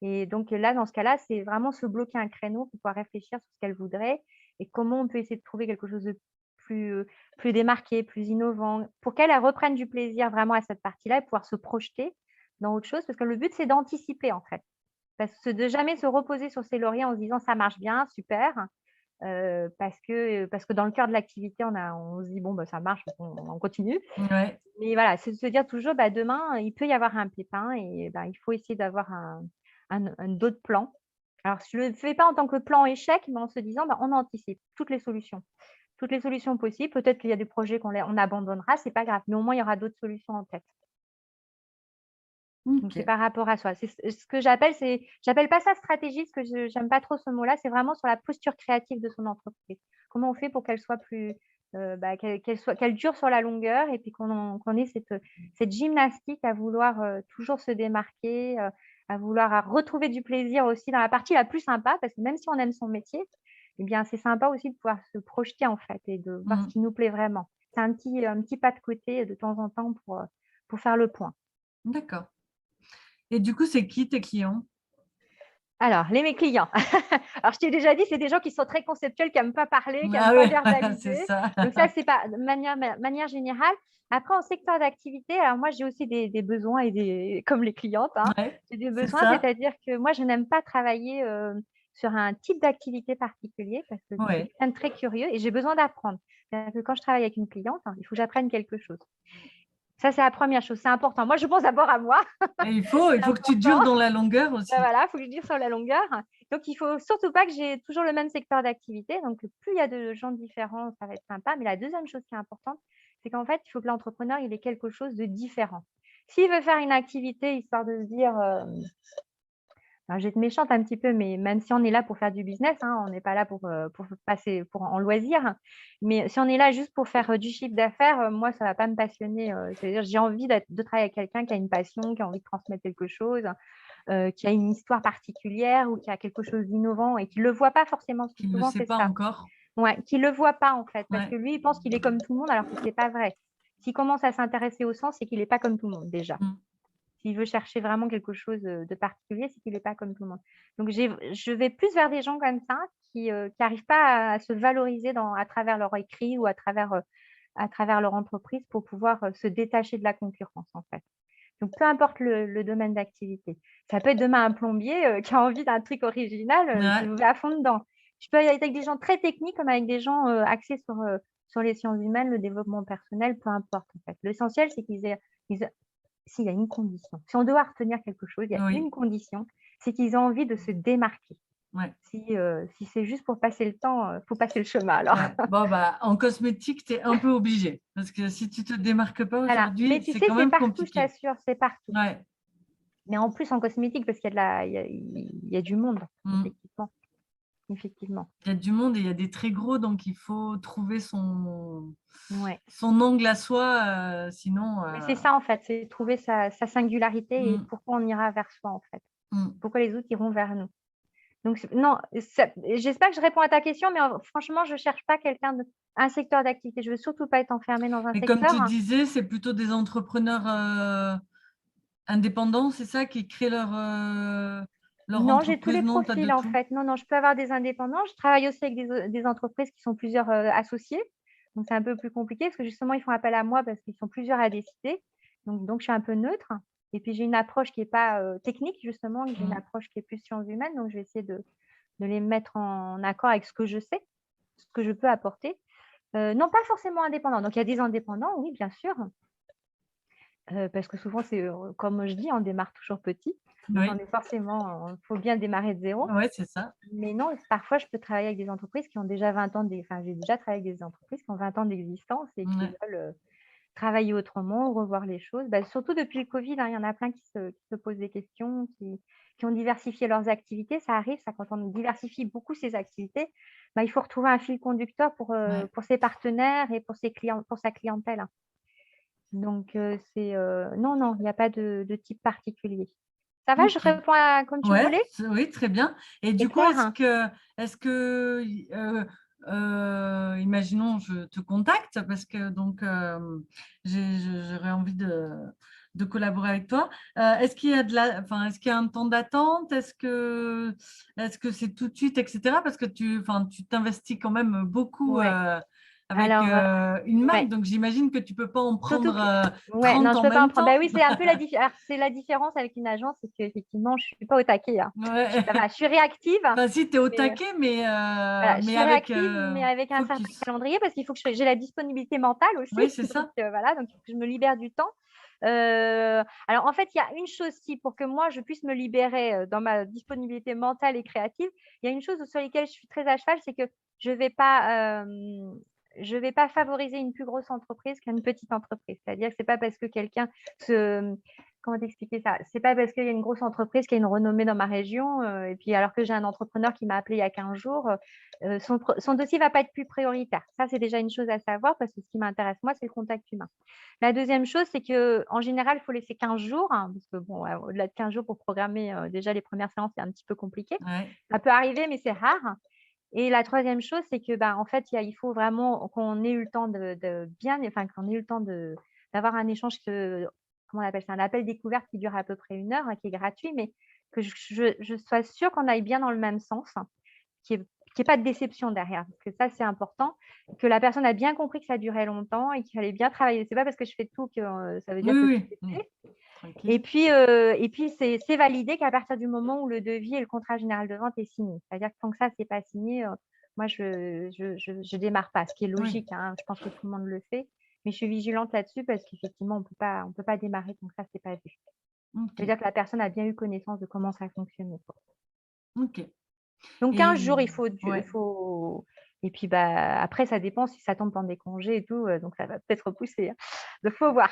Et donc là, dans ce cas-là, c'est vraiment se bloquer un créneau pour pouvoir réfléchir sur ce qu'elles voudraient et comment on peut essayer de trouver quelque chose de plus démarqué, plus innovant, pour qu'elles reprennent du plaisir vraiment à cette partie-là et pouvoir se projeter dans autre chose. Parce que le but, c'est d'anticiper, en fait. De jamais se reposer sur ses lauriers en se disant: «Ça marche bien, super», parce que dans le cœur de l'activité, on se dit: «Bon, bah, ça marche, on continue». Ouais. Mais voilà, c'est de se dire toujours: «Bah, demain, il peut y avoir un pépin et bah, il faut essayer d'avoir d'autres plans». Alors je le fais pas en tant que plan échec, mais en se disant: «Bah, on anticipe toutes les solutions possibles». Peut-être qu'il y a des projets on abandonnera, c'est pas grave, mais au moins il y aura d'autres solutions en tête. Donc c'est OK. par rapport à soi. C'est ce que j'appelle pas ça stratégie, parce que je j'aime pas trop ce mot-là, c'est vraiment sur la posture créative de son entreprise. Comment on fait pour qu'elle soit plus, bah, qu'elle dure sur la longueur et puis qu'on ait cette gymnastique à vouloir, toujours se démarquer, à vouloir retrouver du plaisir aussi dans la partie la plus sympa, parce que même si on aime son métier, eh bien, c'est sympa aussi de pouvoir se projeter en fait et de voir ce Mmh. qui nous plaît vraiment. C'est un petit pas de côté de temps en temps pour faire le point. D'accord. Et du coup, c'est qui tes clients? Alors, mes clients. Alors, je t'ai déjà dit, c'est des gens qui sont très conceptuels, qui n'aiment pas parler, qui n'aiment Ah pas oui, c'est verbaliser. ça. Donc ça, c'est pas de manière générale. Après, en secteur d'activité, alors moi, j'ai aussi des besoins et comme les clientes, hein, Ouais, j'ai des c'est besoins, ça. c'est-à-dire que moi, je n'aime pas travailler, sur un type d'activité particulier parce que je suis Ouais. quelqu'un de très curieux et j'ai besoin d'apprendre. C'est-à-dire que quand je travaille avec une cliente, hein, il faut que j'apprenne quelque chose. Ça, c'est la première chose, c'est important. Moi, je pense d'abord à moi, Et il faut c'est que tu dures important. dans la longueur Bah, aussi. voilà, il faut que je dure sur la longueur. Donc il faut surtout pas que j'ai toujours le même secteur d'activité. Donc plus il y a de gens différents, ça va être sympa. Mais la deuxième chose qui est importante, c'est qu'en fait, il faut que l'entrepreneur, il ait quelque chose de différent. S'il veut faire une activité histoire de se dire, alors je vais être méchante un petit peu, mais même si on est là pour faire du business, hein, on n'est pas là pour passer en loisir. Mais si on est là juste pour faire, du chiffre d'affaires, moi ça va pas me passionner, c'est-à-dire j'ai envie de travailler avec quelqu'un qui a une passion, qui a envie de transmettre quelque chose, qui a une histoire particulière ou qui a quelque chose d'innovant et qui le voit pas forcément, parce que Qui ne le souvent sait c'est pas ça. encore. Ouais, qui le voit pas en fait, parce que Ouais. lui, il pense qu'il est comme tout le monde alors que c'est pas vrai. S'il commence à s'intéresser au sens, c'est qu'il est pas comme tout le monde déjà. Mmh. S'il veut chercher vraiment quelque chose, de particulier, c'est qu'il est pas comme tout le monde. Donc je vais plus vers des gens comme ça qui arrivent pas à se valoriser à travers leur écrit ou à travers leur entreprise pour pouvoir, se détacher de la concurrence en fait. Donc peu importe le domaine d'activité. Ça peut être demain un plombier, qui a envie d'un truc original, je Ouais. vais à fond dedans. Je peux aller avec des gens très techniques comme avec des gens, axés sur les sciences humaines, le développement personnel, peu importe en fait. L'essentiel, c'est ils aient s'il y a une condition, si on doit retenir quelque chose, il y a Oui. une condition, c'est qu'ils ont envie de se démarquer. Ouais. Si c'est juste pour passer le temps, faut passer le chemin alors. Ouais. Bon, bah, en cosmétique, tu es un peu obligé. Parce que si tu te démarques pas Voilà, mais aujourd'hui, tu c'est sais, quand c'est même partout, je compliqué. t'assure, c'est partout. Ouais. Mais en plus en cosmétique parce qu'il y a de la il y a du monde, Mmh. effectivement, effectivement. Il y a du monde et il y a des très gros, donc il faut trouver son Ouais. son angle à soi, sinon, Mais c'est ça en fait, c'est trouver sa singularité et mmh, pourquoi on ira vers soi en fait. mmh. Pourquoi les autres iront vers nous. Donc non, j'espère que je réponds à ta question, mais franchement, je cherche pas un secteur d'activité. Je veux surtout pas être enfermée dans un Mais comme secteur. tu disais, c'est plutôt des entrepreneurs, indépendants, c'est ça? Qui créent leur Non, j'ai tous entreprise? les Non, tu as de profils en tout? fait. Non, non, je peux avoir des indépendants. Je travaille aussi avec des entreprises qui sont plusieurs, associés. Donc c'est un peu plus compliqué parce que justement, ils font appel à moi parce qu'ils sont plusieurs à décider. Donc je suis un peu neutre et puis j'ai une approche qui est pas, technique justement, j'ai une Mmh. approche qui est plus sciences humaines, donc je vais essayer de les mettre en accord avec ce que je sais, ce que je peux apporter. Non, pas forcément indépendants. Donc il y a des indépendants, oui, bien sûr, parce que souvent c'est, comme je dis, on démarre toujours petit. Donc on Oui, est forcément, faut bien démarrer de zéro. ouais, c'est ça. Mais non, parfois, je peux travailler avec des entreprises qui ont déjà 20 ans j'ai déjà travaillé avec des entreprises qui ont 20 ans d'existence et qui Ouais. veulent, travailler autrement, revoir les choses. Bah, surtout depuis le Covid, hein, il y en a plein qui se posent des questions, qui ont diversifié leurs activités. Ça arrive, ça, quand on diversifie beaucoup ses activités, bah, il faut retrouver un fil conducteur Ouais. pour ses partenaires et pour ses clients, pour sa clientèle, hein. Donc, non, non, il n'y a pas de type particulier. Ça va, je Ok. réponds comme tu Ouais, voulais? oui, très bien. Et C'est du coup, clair, hein? est-ce que, imaginons, je te contacte parce que donc j'aurais envie de collaborer avec toi. Est-ce qu'il y a enfin, est-ce qu'il y a un temps d'attente? Est-ce que c'est tout de suite, etc. Parce que enfin, tu t'investis quand même beaucoup Ouais. avec Alors, une marque, ouais. donc j'imagine que tu peux pas en Surtout prendre que ouais, 30 non, je en peux pas en même prendre. Bah temps. oui, c'est un peu la différence avec une agence, c'est qu'effectivement, je suis pas au taquet, hein. Ouais. Je suis réactive, Enfin, si, tu es au mais taquet, voilà, je mais suis avec réactive, mais avec un certain focus. calendrier parce qu'il faut que j'ai la disponibilité mentale aussi. Oui, c'est Donc, ça. voilà, donc il faut que je me libère du temps. Alors, en fait, il y a une chose, si pour que moi, je puisse me libérer, dans ma disponibilité mentale et créative, il y a une chose sur lesquelles je suis très à cheval, c'est que je vais pas, je vais pas favoriser une plus grosse entreprise qu'une petite entreprise. C'est-à-dire que c'est pas parce que quelqu'un se comment t'expliquer ça? C'est pas parce qu'il y a une grosse entreprise qui a une renommée dans ma région, et puis alors que j'ai un entrepreneur qui m'a appelé il y a 15 jours, son dossier va pas être plus prioritaire. Ça, c'est déjà une chose à savoir parce que ce qui m'intéresse moi, c'est le contact humain. La deuxième chose, c'est qu'en général, il faut laisser 15 jours, hein, parce que bon, au-delà de 15 jours pour programmer, déjà les premières séances, c'est un petit peu compliqué. Ouais. Ça peut arriver, mais c'est rare. Et la troisième chose, c'est que, bah, en fait, il faut vraiment qu'on ait eu le temps de bien enfin, qu'on ait eu le temps d'avoir un échange comment on appelle ça? Un appel découverte qui dure à peu près 1 heure, hein, qui est gratuit, mais que je sois sûre qu'on aille bien dans le même sens, hein, qu'il y ait pas de déception derrière. Parce que ça, c'est important, que la personne a bien compris que ça durait longtemps et qu'il fallait bien travailler. C'est pas parce que je fais tout que, ça veut Oui, dire que tout oui, est oui. fait. Tranquille. Et puis c'est validé qu'à partir du moment où le devis et le contrat général de vente est signé. C'est-à-dire que tant que ça, c'est pas signé, moi, je démarre pas, ce qui est Oui. logique, hein. Je pense que tout le monde le fait, mais je suis vigilante là-dessus parce qu'effectivement, on peut pas démarrer tant que ça, c'est pas vu. Ok. C'est-à-dire que la personne a bien eu connaissance de comment ça fonctionnait, quoi. Ok. Donc 15 jours, Et il ouais. faut et puis, bah, après ça dépend si ça tombe pendant des congés et tout, donc ça va peut-être repousser, hein. Donc faut voir.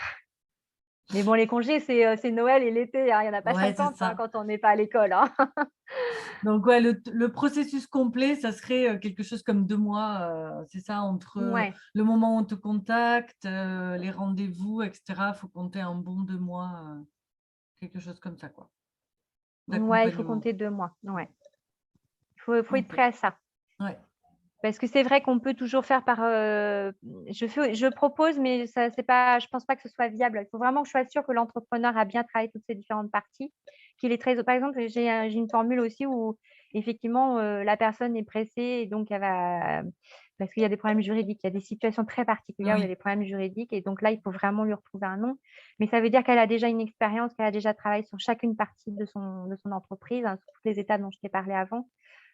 Mais bon, les congés, c'est Noël et l'été, hein, il y en a pas Ouais, c'est 50, hein, ça. quand on n'est pas à l'école, hein. Donc, ouais, le processus complet, ça serait quelque chose comme 2 mois, c'est ça, entre Ouais, le moment où on te contacte, les rendez-vous, etc. Il faut compter un bon 2 mois, quelque chose comme ça, quoi, ouais, il faut d'accompagnement. compter 2 mois, ouais. Faut être Ok. prêt à ça. Ouais. Parce que c'est vrai qu'on peut toujours faire par, je propose, mais ça c'est pas je pense pas que ce soit viable. Il faut vraiment que je sois sûre que l'entrepreneur a bien travaillé toutes ces différentes parties, qu'il est très par exemple, j'ai une formule aussi où effectivement, la personne est pressée et donc elle va parce qu'il y a des problèmes juridiques. Il y a des situations très particulières où il y a Oui. des problèmes juridiques et donc là, il faut vraiment lui retrouver un nom. Mais ça veut dire qu'elle a déjà une expérience, qu'elle a déjà travaillé sur chacune partie de son entreprise, hein, sur toutes les étapes dont je t'ai parlé avant.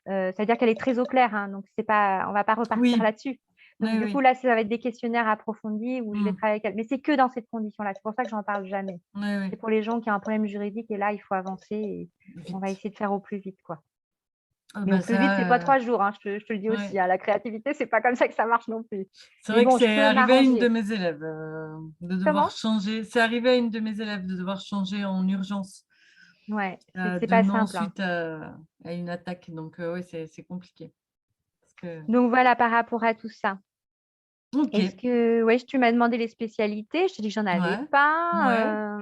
C'est-à-dire qu'elle est très au clair, hein, donc c'est pas on va pas repartir Oui. là-dessus. Donc Oui, du coup, oui. là, ça va être des questionnaires approfondis où je vais Hmm. travailler avec elle. Mais c'est que dans cette condition-là. C'est pour ça que j'en parle jamais. Oui, C'est oui. pour les gens qui ont un problème juridique et là, il faut avancer et on va Vite. essayer de faire au plus vite, quoi. Ah Mais au ben plus vite, c'est pas ça, 3 jours, hein, je te le dis aussi, ouais. hein. La créativité, c'est pas comme ça que ça marche non plus. C'est Mais vrai que bon, je c'est peux arrivé à une de m'arranger. mes élèves de devoir Comment? changer. C'est arrivé à une de mes élèves de devoir changer en urgence Ouais, c'est de pas nom simple, hein. suite à une attaque. Donc, oui, c'est compliqué. Parce que... Donc voilà, par rapport à tout ça. Ok. Est-ce que ouais, tu m'as demandé les spécialités, je t'ai dit que j'en avais Ouais. Ouais. pas,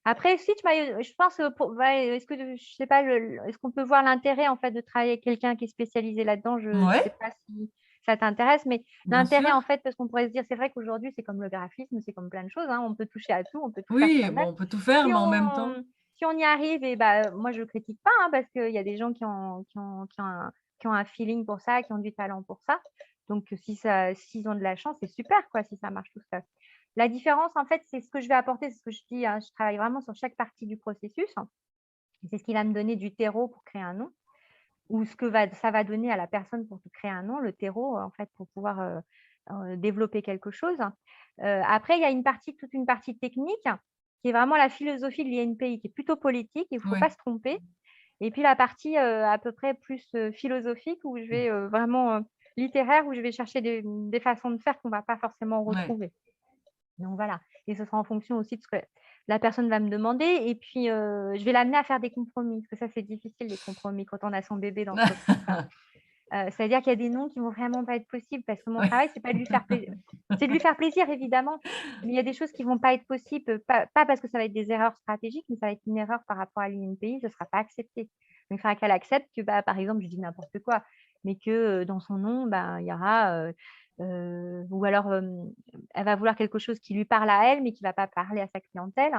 après si tu m'as je pense, pour ouais, est-ce que je sais pas est-ce qu'on peut voir l'intérêt en fait de travailler avec quelqu'un qui est spécialisé là-dedans? Je sais Ouais. pas si ça t'intéresse, mais Bien l'intérêt sûr. en fait, parce qu'on pourrait se dire c'est vrai qu'aujourd'hui c'est comme le graphisme, c'est comme plein de choses, hein, on peut toucher à tout, on peut tout faire Oui, bon, soi-même. on peut tout faire, Si mais en même temps. on si on y arrive et bah, moi je critique pas, hein, parce qu'il y a des gens qui ont un feeling pour ça, qui ont du talent pour ça. Donc s'ils ont de la chance, c'est super quoi, si ça marche tout seul. La différence, en fait, c'est ce que je vais apporter, c'est ce que je dis, hein, je travaille vraiment sur chaque partie du processus. C'est ce qui va me donner du terreau pour créer un nom ou ça va donner à la personne pour créer un nom, le terreau, en fait, pour pouvoir, développer quelque chose. Après, il y a toute une partie technique qui est vraiment la philosophie de l'INPI, qui est plutôt politique, il ne faut Oui. pas se tromper. Et puis la partie, à peu près plus, philosophique où je vais, vraiment, littéraire, où je vais chercher des façons de faire qu'on ne va pas forcément Ouais. retrouver. Donc voilà, et ce sera en fonction aussi de ce que la personne va me demander et puis, je vais l'amener à faire des compromis, parce que ça, c'est difficile les compromis quand on a son bébé d'entreprise. C'est-à-dire qu'il y a des noms qui vont vraiment pas être possibles parce que mon Ouais. travail, c'est pas de lui faire plaisir. C'est de lui faire plaisir évidemment, mais il y a des choses qui vont pas être possibles, pas parce que ça va être des erreurs stratégiques, mais ça va être une erreur par rapport à l'INPI, ce sera pas accepté. Donc il faudra qu'elle accepte que, bah, par exemple, je dis n'importe quoi, mais que, dans son nom, ben, il y aura, ou alors, elle va vouloir quelque chose qui lui parle à elle, mais qui va pas parler à sa clientèle.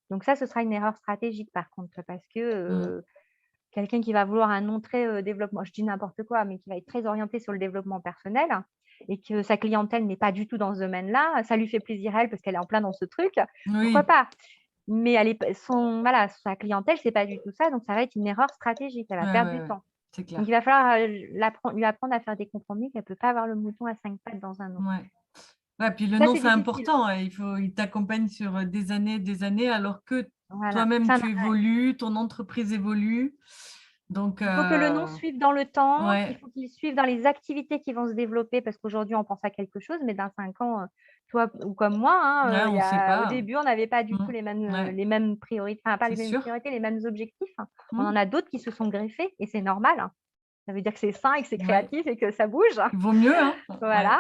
Donc ça, ce sera une erreur stratégique par contre, parce que, Mmh. quelqu'un qui va vouloir un nom très, développement, je dis n'importe quoi, mais qui va être très orienté sur le développement personnel et que sa clientèle n'est pas du tout dans ce domaine-là, ça lui fait plaisir elle parce qu'elle est en plein dans ce truc, pourquoi Oui, pas? Mais elle est p son voilà, sa clientèle, c'est pas du tout ça, donc ça va être une erreur stratégique, elle va ouais, perdre ouais, du ouais, temps. c'est Donc clair. il va falloir, lui apprendre à faire des compromis, qu'elle peut pas avoir le mouton à 5 pattes dans un nom. Ouais. Ouais, puis le Ça, nom, c'est c'est difficile. important, hein. Il t'accompagne sur des années, alors que Voilà, toi-même, ça tu évolues, ton entreprise évolue. Donc, il faut que le nom suive dans le temps, il ouais, faut qu'il suive dans les activités qui vont se développer parce qu'aujourd'hui, on pense à quelque chose, mais dans 5 ans, toi ou comme moi, ouais, hein, on sait au pas. début, on n'avait pas du tout Mmh. Ouais, les mêmes priorités, enfin pas c'est les mêmes sûr. priorités, les mêmes objectifs. On Mmh. en a d'autres qui se sont greffés et c'est normal, hein. Ça veut dire que c'est sain et que c'est Ouais, créatif et que ça bouge. il vaut mieux, hein? Ouais, Voilà,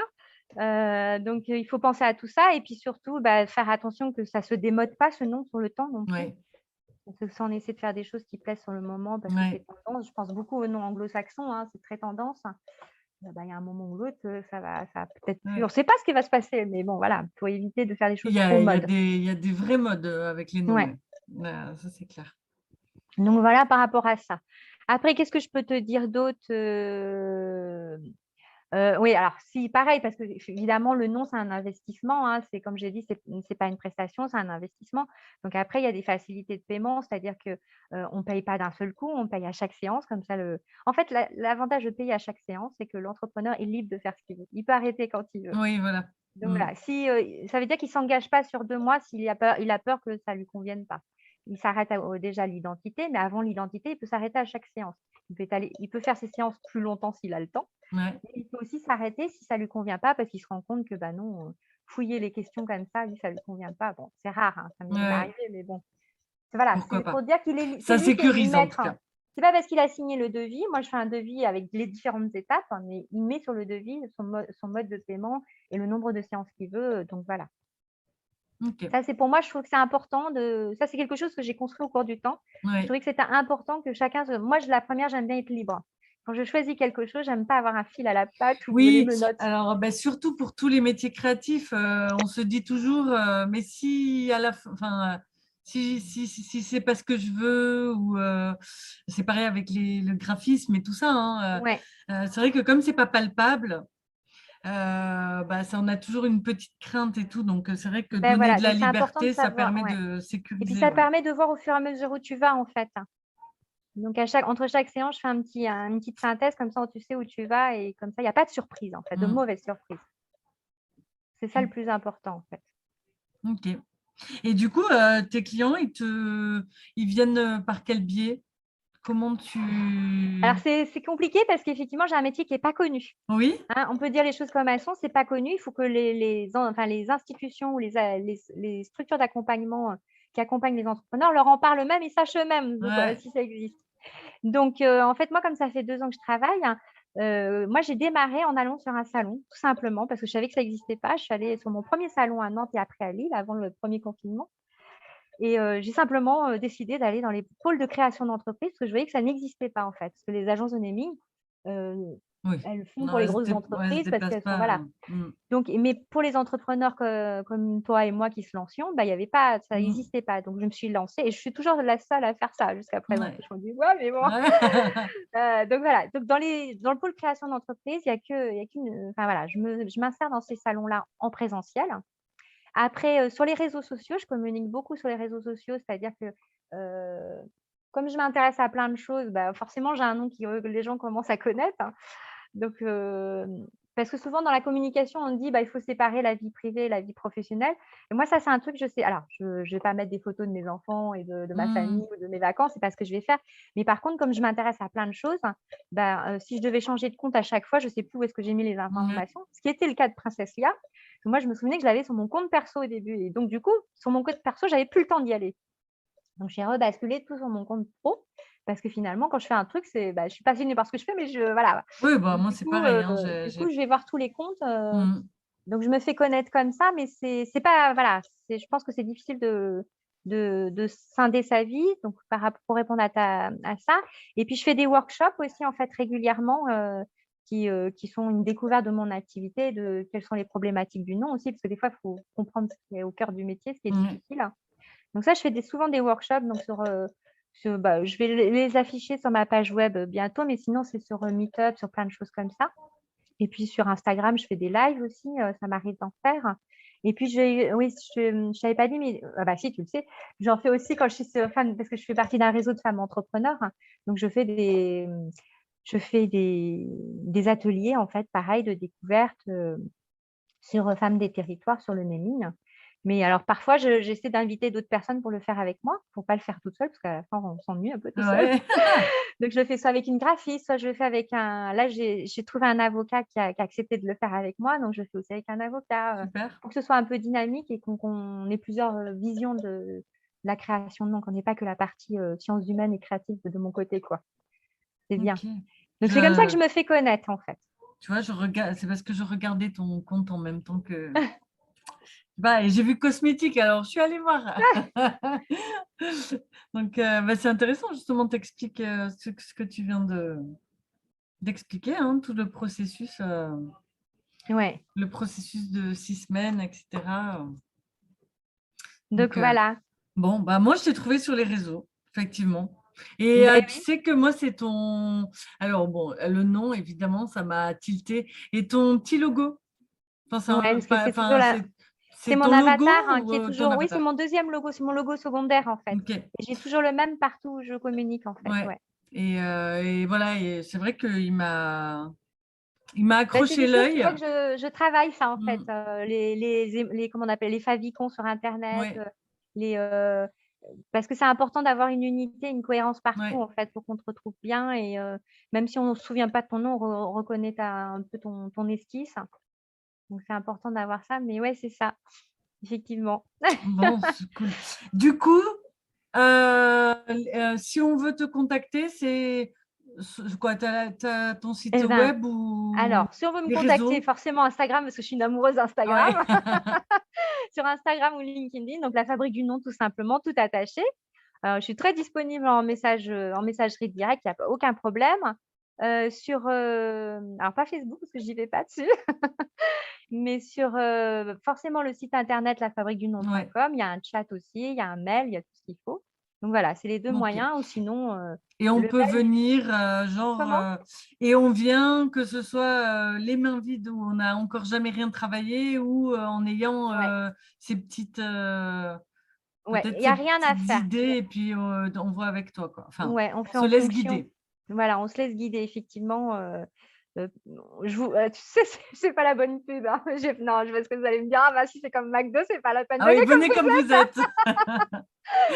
donc il faut penser à tout ça et puis surtout, bah, faire attention que ça se démode pas ce nom sur le temps non plus. ouais, Parce que si on essaie de faire des choses qui plaisent sur le moment parce que ouais, c'est tendance, je pense beaucoup aux noms anglo-saxons, hein, c'est très tendance. Bah, il y a un moment ou l'autre, ça va peut-être plus on ne ouais. sait pas ce qui va se passer, mais bon voilà, il faut éviter de faire des choses trop mode. Il y a des vrais modes avec les noms, Ouais, ouais. Ça, c'est clair. donc voilà par rapport à ça. Après qu'est-ce que je peux te dire d'autre? Oui, alors si, pareil, parce que évidemment le nom, c'est un investissement, hein. C'est comme j'ai dit, c'est pas une prestation, c'est un investissement. Donc après, il y a des facilités de paiement, c'est-à-dire que, on paye pas d'un seul coup, on paye à chaque séance comme ça en fait, l'avantage de payer à chaque séance, c'est que l'entrepreneur est libre de faire ce qu'il veut. Il peut arrêter quand il veut. Oui, voilà. Donc Mmh. voilà, si, ça veut dire qu'il s'engage pas sur 2 mois s'il a peur que ça lui convienne pas. Il s'arrête déjà à l'identité, mais avant l'identité, il peut s'arrêter à chaque séance. Il peut faire ses séances plus longtemps s'il a le temps. Ouais. Mais il peut aussi s'arrêter si ça lui convient pas parce qu'il se rend compte que, bah, non, fouiller les questions comme ça, lui, ça lui convient pas. Bon, c'est rare, hein, ça Ouais, m'est ouais. arrivé, mais bon, voilà, Pourquoi c'est pour pas? dire c'est Ça lui qui est sécurise en tout maître, hein. cas. C'est pas parce qu'il a signé le devis, moi je fais un devis avec les différentes étapes, hein, mais il met sur le devis son mode de paiement et le nombre de séances qu'il veut, donc voilà. OK. Ça, c'est pour moi, je trouve que c'est important ça, c'est quelque chose que j'ai construit au cours du temps. Je Ouais. trouvais que c'était important que chacun se moi, la première, j'aime bien être libre. Quand je choisis quelque chose, j'aime pas avoir un fil à la patte ou les Oui, menottes. alors, bah, surtout pour tous les métiers créatifs, on se dit toujours, mais si à la fin enfin, si c'est pas ce que je veux ou, c'est pareil avec le graphisme et tout ça, hein, Ouais. c'est vrai que comme c'est pas palpable, bah, ça on a toujours une petite crainte et tout, donc c'est vrai que Ben donner voilà, de la donc c'est important de liberté, ça savoir permet ouais de et puis sécuriser, ça ouais. permet de voir au fur et à mesure où tu vas, en fait. Donc entre chaque séance, je fais une petite synthèse comme ça, tu sais où tu vas et comme ça, il y a pas de surprise, en fait, de Mmh. mauvaises surprises. C'est ça le plus important, en fait. OK. Et du coup, tes clients, ils viennent, par quel biais? Comment Alors tu c'est compliqué parce qu'effectivement, j'ai un métier qui est pas connu, Oui? hein. On peut dire les choses comme elles sont, c'est pas connu. Il faut que les institutions ou les structures d'accompagnement, qui accompagnent les entrepreneurs leur en parlent eux-mêmes et sachent eux-mêmes de quoi Ouais. si ça existe. Donc, en fait, moi, comme ça fait 2 ans que je travaille, hein, moi, j'ai démarré en allant sur un salon, tout simplement, parce que je savais que ça n'existait pas. Je suis allée sur mon premier salon à Nantes et après à Lille, avant le premier confinement et j'ai simplement, décidé d'aller dans les pôles de création d'entreprise, parce que je voyais que ça n'existait pas, en fait. Parce que les agences de naming, heu, Oui. elles font Non, pour les grosses elle se entreprises parce déplace qu'elles sont pas, voilà. mmh. Donc mais pour les entrepreneurs comme toi et moi qui se lancions, bah, il y avait pas ça Mmh. n'existait pas. Donc je me suis lancée et je suis toujours la seule à faire ça jusqu'à présent. Ouais. Je me dis: «Ouais, mais bon». Ouais. Donc voilà, donc dans le pôle création d'entreprise, il y a qu'une, enfin voilà, je m'insère dans ces salons-là en présentiel. Après, sur les réseaux sociaux, je communique beaucoup sur les réseaux sociaux, c'est-à-dire que, heu, comme je m'intéresse à plein de choses, bah, forcément j'ai un nom que les gens commencent à connaître. Donc, parce que souvent dans la communication, on dit: «Bah, il faut séparer la vie privée et la vie professionnelle» et moi ça, c'est un truc, je sais alors je vais pas mettre des photos de mes enfants et de ma Mmh. famille ou de mes vacances, c'est pas ce que je vais faire. Mais par contre, comme je m'intéresse à plein de choses, bah, si je devais changer de compte à chaque fois, je sais plus où est-ce que j'ai mis les Ouais. informations. Ce qui était le cas de Princesse Lia. que moi, je me souvenais que je l'avais sur mon compte perso au début et donc du coup, sur mon compte perso, j'avais plus le temps d'y aller. Donc j'ai rebasculé tout sur mon compte pro parce que finalement, quand je fais un truc, je suis passionnée par ce que je fais, mais voilà. Oui, bah, Donc moi, c'est pareil. Hein, je vais voir tous les comptes, Mmh. donc je me fais connaître comme ça, mais c'est pas voilà, je pense que c'est difficile de scinder sa vie, donc pour répondre à ça. Et puis je fais des workshops aussi en fait régulièrement qui sont une découverte de mon activité, de quelles sont les problématiques du nom aussi, parce que des fois, il faut comprendre ce qui est au cœur du métier, ce qui est Ouais. difficile. Donc ça, je fais souvent des workshops donc je vais les afficher sur ma page web bientôt, mais sinon, c'est sur Meetup, sur plein de choses comme ça. Et puis sur Instagram, je fais des lives aussi, ça m'arrive d'en faire. Et puis oui, je t'avais pas dit, mais ah bah si, tu le sais, j'en fais aussi quand je suis femme, parce que je fais partie d'un réseau de femmes entrepreneurs. Donc je fais des ateliers en fait, pareil, de découverte sur femmes des territoires, sur le naming. Mais alors parfois, j'essaie d'inviter d'autres personnes pour le faire avec moi, pour pas le faire toute seule, parce qu'à la fin, on s'ennuie un peu tout seul. Ouais. Donc, je le fais soit avec une graphiste, soit je le fais avec là, j'ai trouvé un avocat qui a accepté de le faire avec moi, donc je le fais aussi avec un avocat, Super. pour que ce soit un peu dynamique et qu'on ait plusieurs visions de la création de nom, qu'on n'ait pas que la partie sciences humaines et créatives de mon côté, quoi. C'est bien. Ok. Donc, c'est comme ça que je me fais connaître, en fait. Tu vois, c'est parce que je regardais ton compte en même temps que. Bah, et j'ai vu cosmétique, alors je suis allée voir. Donc, bah, c'est intéressant, justement, t'expliques ce que tu viens d'expliquer, hein, tout Ouais. le processus de 6 semaines, etc. Donc, Donc, voilà. bon, bah, moi, je t'ai trouvé sur les réseaux, effectivement. Et Ben tu oui. sais que moi, c'est ton. Alors, bon, le nom, évidemment, ça m'a tilté. Et ton petit logo. Ouais, parce que c'est toujours Enfin, là. C'est c'est mon ton logo avatar qui est ou ton toujours. Oui, c'est avatar? mon deuxième logo, c'est mon logo secondaire en fait. Ok, Et j'ai toujours le même partout où je communique en fait. ouais. Ouais. Et voilà, et c'est vrai il m'a Bah, c'est accroché des choses, tu l'œil. vois, que je travaille ça en fait. Mm. Comment on appelle, les favicons sur Internet, Ouais, les, parce que c'est important d'avoir une unité, une cohérence partout ouais. en fait pour qu'on te retrouve bien. Et même si on ne se souvient pas de ton nom, on reconnaît un peu ton esquisse. Donc c'est important d'avoir ça. Mais ouais, c'est ça, effectivement. Bon, c'est cool. Du coup, si on veut te contacter, c'est quoi? T'as ton site Eh ben, web ou alors, si on veut me les contacter, réseaux? forcément Instagram, parce que je suis une amoureuse d'Instagram. Ouais. Sur Instagram ou LinkedIn, donc la Fabrique du Nom, tout simplement, tout attaché. Je suis très disponible en messagerie directe, il n'y a aucun problème. Alors pas Facebook, parce que j'y vais pas dessus, mais sur forcément le site internet Ouais. lafabriquedunom.com. Il y a un chat aussi, il y a un mail, il y a tout ce qu'il faut. Donc voilà, c'est les deux Ok. moyens, ou sinon Et on le peut mail. venir, Comment? et on vient, que ce soit les mains vides où on n'a encore jamais rien travaillé ou en ayant Ouais, ces petites, ouais, il peut-être n'y ces a rien à petites faire. idées et puis on voit avec toi, quoi. Enfin, Ouais, on on fait se en laisse fonction. guider. Voilà, on se laisse guider effectivement. Heu, tu sais, c'est pas la bonne pub, hein. Non, parce que vous allez me dire: «Ah bah si c'est comme McDo, c'est pas la peine. Ah oui, Venez comme venez vous comme vous êtes. êtes,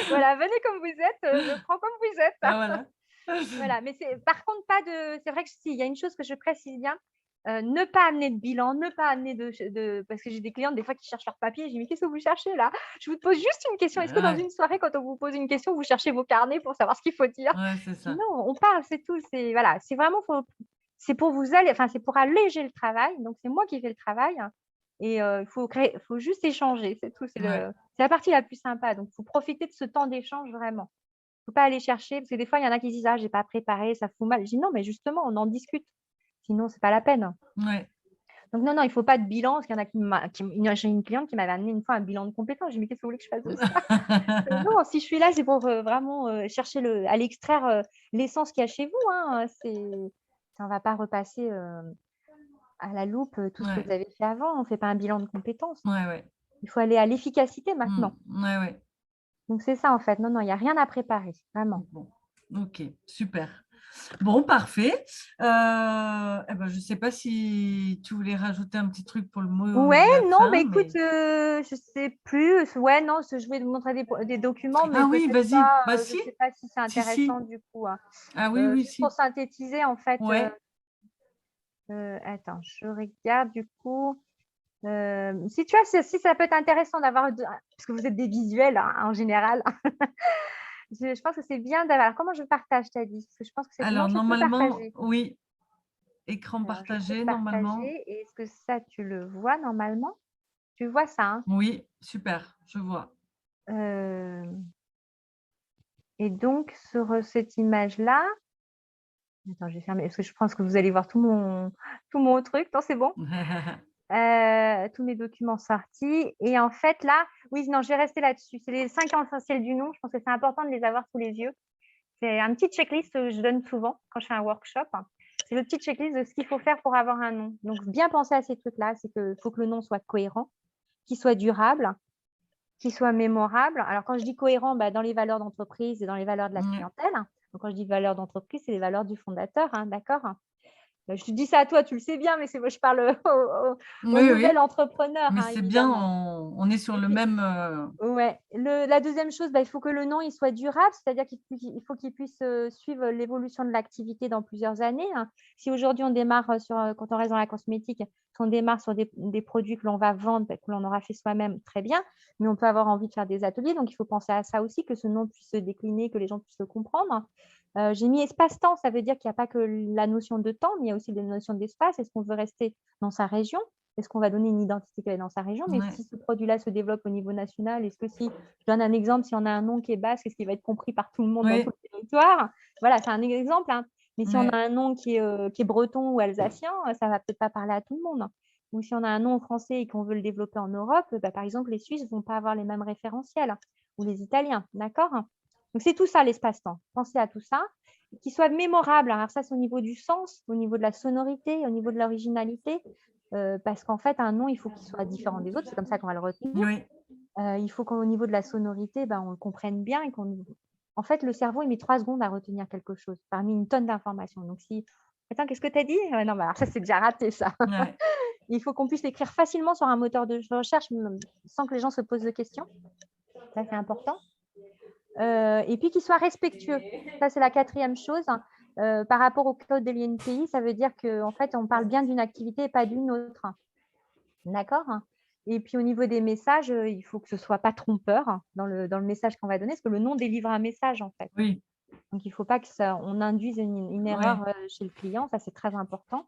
voilà, venez comme vous êtes, je prends comme vous êtes». Ah, voilà. Voilà, mais c'est par contre pas de c'est vrai que si, il y a une chose que je précise bien, ne pas amener de bilan, ne pas amener parce que j'ai des clientes des fois qui cherchent leurs papiers, je dis: «Mais qu'est-ce que vous cherchez là? Je vous pose juste une question. Est-ce que dans Ouais, une soirée quand on vous pose une question, vous cherchez vos carnets pour savoir ce qu'il faut dire?» ouais, c'est Je dis: ça. «Non, on parle, c'est tout». C'est voilà, c'est vraiment c'est pour vous aller enfin, c'est pour alléger le travail, donc c'est moi qui fais le travail et il faut juste échanger, c'est tout. Ouais, C'est la partie la plus sympa, donc il faut profiter de ce temps d'échange vraiment. Faut pas aller chercher parce que des fois, il y en a qui disent: «Ah, j'ai pas préparé, ça fout mal». Je dis: «Non, mais justement, on en discute, sinon c'est pas la peine». ouais. Donc non, non, il faut pas de bilan parce qu'il y en a j'ai une cliente qui m'avait amené une fois un bilan de compétences. Je lui ai dit: «Qu'est-ce que vous voulez que je fasse de ça?» Non, si je suis là, c'est pour, vraiment, chercher aller extraire, l'essence qu'il y a chez vous, hein, on va pas repasser, à la loupe, tout ce que Ouais, vous avez fait avant. On fait pas un bilan de compétences. ouais, ouais. Il faut aller à l'efficacité Mm, maintenant. ouais, ouais. Donc c'est ça en fait. Non, non, il y a rien à préparer, vraiment. Bon, ok, super. Bon, parfait. Eh ben, je ne sais pas si tu voulais rajouter un petit truc pour le mot Ouais, de la non, bah, fin, écoute, mais… je sais plus. Ouais, non, je vais te montrer des documents, mais Ah oui, peut-être vas-y. pas, Bah je si, sais pas si c'est si, si. intéressant du coup, hein. Ah oui, oui, Juste pour si. synthétiser, en fait, Ouais, attends, je regarde du coup. Si tu vois, si ça peut être intéressant d'avoir, parce que vous êtes des visuels hein, en général, je pense que c'est bien d'avoir. Alors, comment je partage, t'as dit? Parce que je pense que c'est non, Alors, je peux normalement, partager. oui, écran Alors, je peux partagé, normalement. partager. Et est-ce que ça, tu le vois normalement? Tu vois ça, hein? Oui, super, je vois. Euh, Et donc, sur cette image-là, attends, je vais fermer, parce que je pense que vous allez voir tout mon truc. Non, c'est bon. Tous mes documents sortis. Et en fait, là, oui, non, je vais rester là-dessus. C'est les 5 essentiels du nom. Je pense que c'est important de les avoir sous les yeux. C'est un petit checklist que je donne souvent quand je fais un workshop. C'est le petit checklist de ce qu'il faut faire pour avoir un nom. Donc, bien penser à ces trucs-là. C'est qu'il faut que le nom soit cohérent, qu'il soit durable, qu'il soit mémorable. Alors, quand je dis cohérent, dans les valeurs d'entreprise et dans les valeurs de la Ouais. clientèle. Donc, quand je dis valeurs d'entreprise, c'est les valeurs du fondateur, hein, d'accord? Je te dis ça à toi, tu le sais bien, mais moi, je parle au Oui, nouvel oui, entrepreneur, mais hein, c'est bien, évidemment. on est sur Et le puis, même. ouais. La deuxième chose, il faut que le nom il soit durable, c'est-à-dire qu'il faut qu'il puisse suivre l'évolution de l'activité dans plusieurs années, hein. Si aujourd'hui on démarre quand on reste dans la cosmétique, si on démarre sur des produits que l'on va vendre, que l'on aura fait soi-même, très bien, mais on peut avoir envie de faire des ateliers, donc il faut penser à ça aussi, que ce nom puisse se décliner, que les gens puissent le comprendre. J'ai mis espace-temps, ça veut dire qu'il n'y a pas que la notion de temps, mais il y a aussi des notions d'espace. Est-ce qu'on veut rester dans sa région? Est-ce qu'on va donner une identité qui va être dans sa région? Mais Ouais. si ce produit-là se développe au niveau national, est-ce que si, je donne un exemple, si on a un nom qui est basque, est-ce qu'il va être compris par tout le monde dans tout Oui, le territoire? Voilà, c'est un exemple, hein. Mais si on a ouais. un nom qui est breton ou alsacien, ça va peut-être pas parler à tout le monde. Ou si on a un nom français et qu'on veut le développer en Europe, par exemple, les Suisses ne vont pas avoir les mêmes référentiels, ou les Italiens, d'accord? Donc, c'est tout ça, l'espace-temps. Pensez à tout ça, qu'il soit mémorable. Alors ça, c'est au niveau du sens, au niveau de la sonorité, au niveau de l'originalité. Parce qu'en fait, un nom, il faut qu'il soit différent des autres. C'est comme ça qu'on va le retenir. Oui, Il faut qu'au niveau de la sonorité, on le comprenne bien. En fait, le cerveau, il met 3 secondes à retenir quelque chose parmi une tonne d'informations. Donc, si… Attends, qu'est-ce que tu as dit? Non, alors ça, c'est déjà raté, ça. ouais. Il faut qu'on puisse l'écrire facilement sur un moteur de recherche sans que les gens se posent de questions. Ça, c'est important. Et puis qu'il soit respectueux. Ça, c'est la 4e chose. Par rapport au code de l'INPI, ça veut dire qu'en fait, on parle bien d'une activité et pas d'une autre. D'accord? Et puis au niveau des messages, il faut que ce ne soit pas trompeur dans le message qu'on va donner, parce que le nom délivre un message, en fait. Oui, Donc, il ne faut pas qu'on induise une ouais. erreur chez le client. Ça, c'est très important.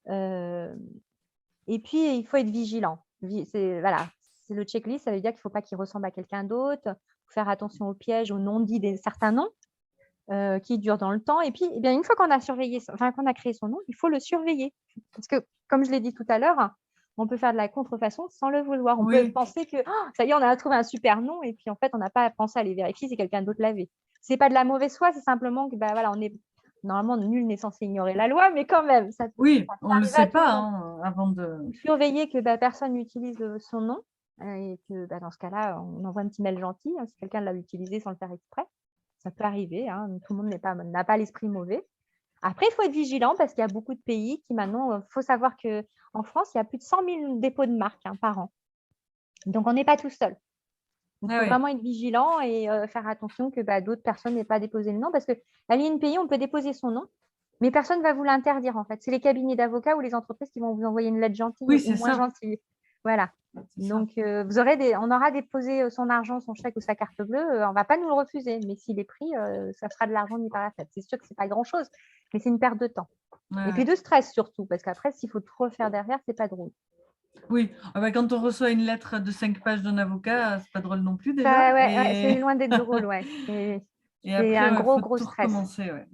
Et puis, il faut être vigilant. Voilà, c'est le checklist. Ça veut dire qu'il ne faut pas qu'il ressemble à quelqu'un d'autre. Il faut faire attention aux pièges, aux non-dits de certains noms. Qui dure dans le temps. Et puis, une fois qu'on a qu'on a créé son nom, il faut le surveiller. Parce que, comme je l'ai dit tout à l'heure, on peut faire de la contrefaçon sans le vouloir. On peut Oui, penser que ça y est, on a trouvé un super nom, et puis en fait, on n'a pas pensé à aller vérifier si quelqu'un d'autre l'avait. C'est pas de la mauvaise foi, c'est simplement que voilà, on est normalement nul n'est censé ignorer la loi, mais quand même, ça peut oui, on ne le arriver à sait tout le pas monde. avant de. Surveiller que personne n'utilise son nom, et que dans ce cas-là, on envoie un petit mail gentil si quelqu'un l'a utilisé sans le faire exprès. Ça peut arriver, hein. Tout le monde n'a pas l'esprit mauvais. Après, il faut être vigilant parce qu'il y a beaucoup de pays qui maintenant, il faut savoir qu'en France, il y a plus de 100 000 dépôts de marques par an. Donc, on n'est pas tout seul. Donc, il Ah faut oui, vraiment être vigilant et faire attention que d'autres personnes n'aient pas déposé le nom, parce qu'à l'INPI, on peut déposer son nom, mais personne ne va vous l'interdire, en fait. C'est les cabinets d'avocats ou les entreprises qui vont vous envoyer une lettre gentille oui, ou c'est moins ça. gentille. Voilà. C'est ça. Donc, on aura déposé son argent, son chèque ou sa carte bleue. On ne va pas nous le refuser, mais s'il est pris, ça sera de l'argent mis par la fenêtre. C'est sûr que ce n'est pas grand-chose, mais c'est une perte de temps. Ouais, Et puis ouais. de stress surtout, parce qu'après, s'il faut tout refaire derrière, c'est pas drôle. Oui, ah bah, quand on reçoit une lettre de 5 pages d'un avocat, c'est pas drôle non plus Ça, déjà. ouais, c'est loin d'être drôle, ouais. Et C'est après, un il gros, faut gros tout stress. recommencer. Ouais.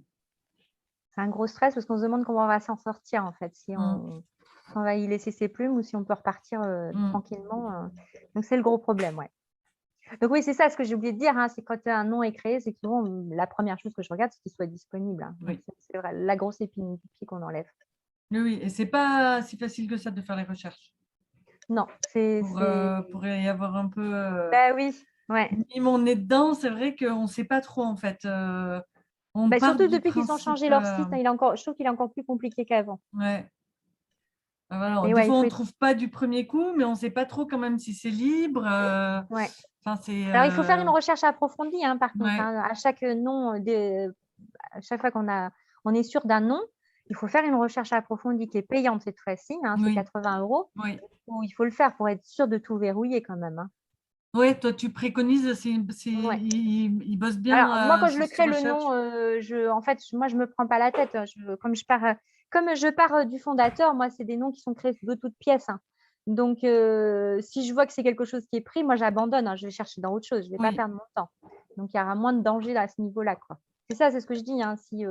C'est un gros stress parce qu'on se demande comment on va s'en sortir, en fait, si Mm, on va y laisser ses plumes ou si on peut repartir mm. tranquillement. Donc, c'est le gros problème, ouais. Donc, oui, c'est ça, ce que j'ai oublié de dire, hein, c'est quand un nom est créé, c'est que souvent, la première chose que je regarde, c'est qu'il soit disponible, hein. Donc, Oui. c'est vrai, la grosse épine du pied qu'on enlève. Oui, oui. Et c'est pas si facile que ça de faire les recherches. Non, Pour y avoir un peu bah oui, ouais. mis mon nez dedans, c'est vrai qu'on ne sait pas trop en fait. On part Surtout du depuis qu'ils ont principe. changé leur site, hein, je trouve qu'il est encore plus compliqué qu'avant. Ouais. Voilà. Et Des ouais, il fois, faut on ne être… trouve pas du premier coup, mais on ne sait pas trop quand même si c'est libre. Ouais. Enfin, c'est. Alors, il faut faire une recherche approfondie, hein, par contre, Ouais. hein. À chaque nom, à chaque fois on est sûr d'un nom, il faut faire une recherche approfondie qui est payante cette fois-ci, hein, c'est Oui, 80 €, oui. où il faut le faire pour être sûr de tout verrouiller quand même, hein. Ouais, toi, tu préconises, Ouais. ils bossent Alors moi, bien quand je sur le ces crée le recherches. nom, en fait, moi je me prends pas la tête, comme je pars, du fondateur, moi c'est des noms qui sont créés de toutes pièces, hein. Donc si je vois que c'est quelque chose qui est pris, moi j'abandonne, hein, je vais chercher dans autre chose, je vais pas Oui, perdre mon temps. Donc il y aura moins de danger là, à ce niveau-là, quoi. C'est ça, c'est ce que je dis, hein, si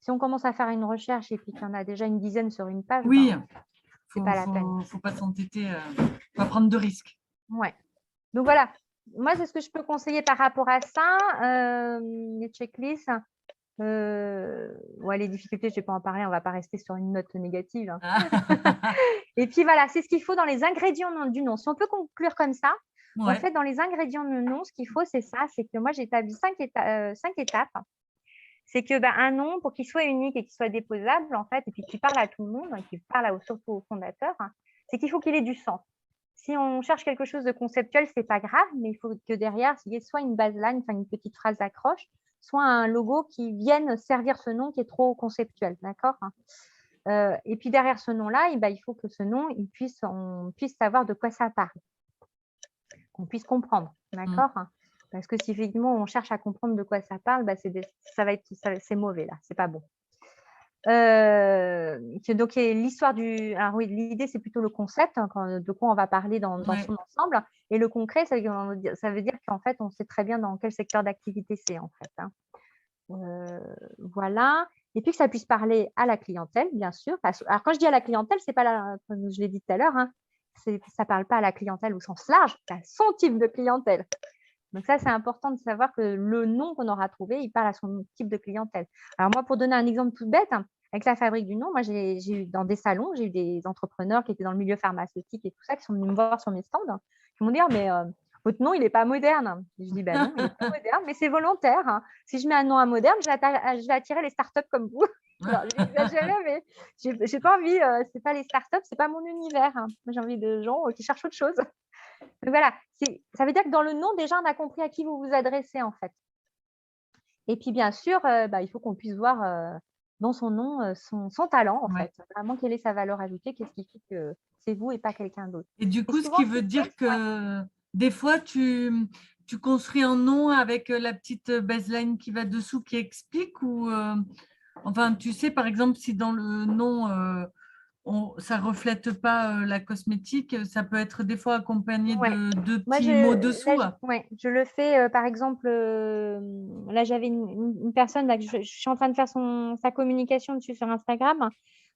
on commence à faire une recherche et puis qu'il y en a déjà une dizaine sur une page, oui, ben, c'est pas la peine. faut pas s'entêter, pas prendre de risques. Ouais. Donc voilà, moi c'est ce que je peux conseiller par rapport à ça, les checklists. Ouais, les difficultés, je vais pas en parler, on va pas rester sur une note négative, hein. Et puis voilà, c'est ce qu'il faut dans les ingrédients du nom. Si on peut conclure comme ça, en Ouais, fait, dans les ingrédients du nom, ce qu'il faut, c'est ça, c'est que moi, j'ai établi 5 étapes. C'est que, bah, un nom, pour qu'il soit unique et qu'il soit déposable, en fait, et puis qu'il parle à tout le monde, qu'il parle surtout aux fondateurs, hein, c'est qu'il faut qu'il ait du sens. Si on cherche quelque chose de conceptuel, c'est pas grave, mais il faut que derrière, il y ait soit une baseline, enfin une petite phrase d'accroche, soit un logo qui vienne servir ce nom qui est trop conceptuel, d'accord? Et puis derrière ce nom-là, et ben, il faut que ce nom, on puisse savoir de quoi ça parle, qu'on puisse comprendre, mmh, d'accord? Parce que si effectivement on cherche à comprendre de quoi ça parle, bah, c'est mauvais là, c'est pas bon. Donc et l'histoire alors oui, l'idée, c'est plutôt le concept, hein, de quoi on va parler dans ouais. son ensemble, et le concret, ça veut dire qu'en fait, on sait très bien dans quel secteur d'activité c'est, en fait, hein. Voilà, et puis que ça puisse parler à la clientèle, bien sûr. Alors quand je dis à la clientèle, c'est pas comme je l'ai dit tout à l'heure, hein, ça parle pas à la clientèle au sens large, c'est à son type de clientèle. Donc ça, c'est important de savoir que le nom qu'on aura trouvé, il parle à son type de clientèle. Alors moi, pour donner un exemple tout bête, hein, avec la fabrique du nom, moi, j'ai eu dans des salons, j'ai eu des entrepreneurs qui étaient dans le milieu pharmaceutique et tout ça, qui sont venus me voir sur mes stands, hein, qui m'ont dit: «Ah mais votre nom, il est pas moderne». Je dis: «Bah non, il est pas moderne, mais c'est volontaire, hein. Si je mets un nom à moderne, je vais attirer les startups comme vous». Alors j'ai exagéré, mais j'ai pas envie, c'est pas les startups, c'est pas mon univers, hein. Moi, j'ai envie de gens, qui cherchent autre chose. Donc voilà, ça veut dire que dans le nom, déjà, on a compris à qui vous vous adressez, en fait. Et puis, bien sûr, bah, il faut qu'on puisse voir, dans son nom, son talent, en Ouais. fait. Vraiment, quelle est sa valeur ajoutée? Qu'est-ce qui fait que c'est vous et pas quelqu'un d'autre? Et du Et coup, ce souvent, qui ce qui veut se passe, dire ouais. que des fois, tu construis un nom avec la petite baseline qui va dessous, qui explique ou enfin, tu sais, par exemple, si dans le nom, ça reflète pas la cosmétique, ça peut être des fois accompagné Ouais. de deux Moi, petits mots dessous. ouais, je le fais, par exemple, là, j'avais une personne là, que je suis en train de faire sa communication dessus sur Instagram.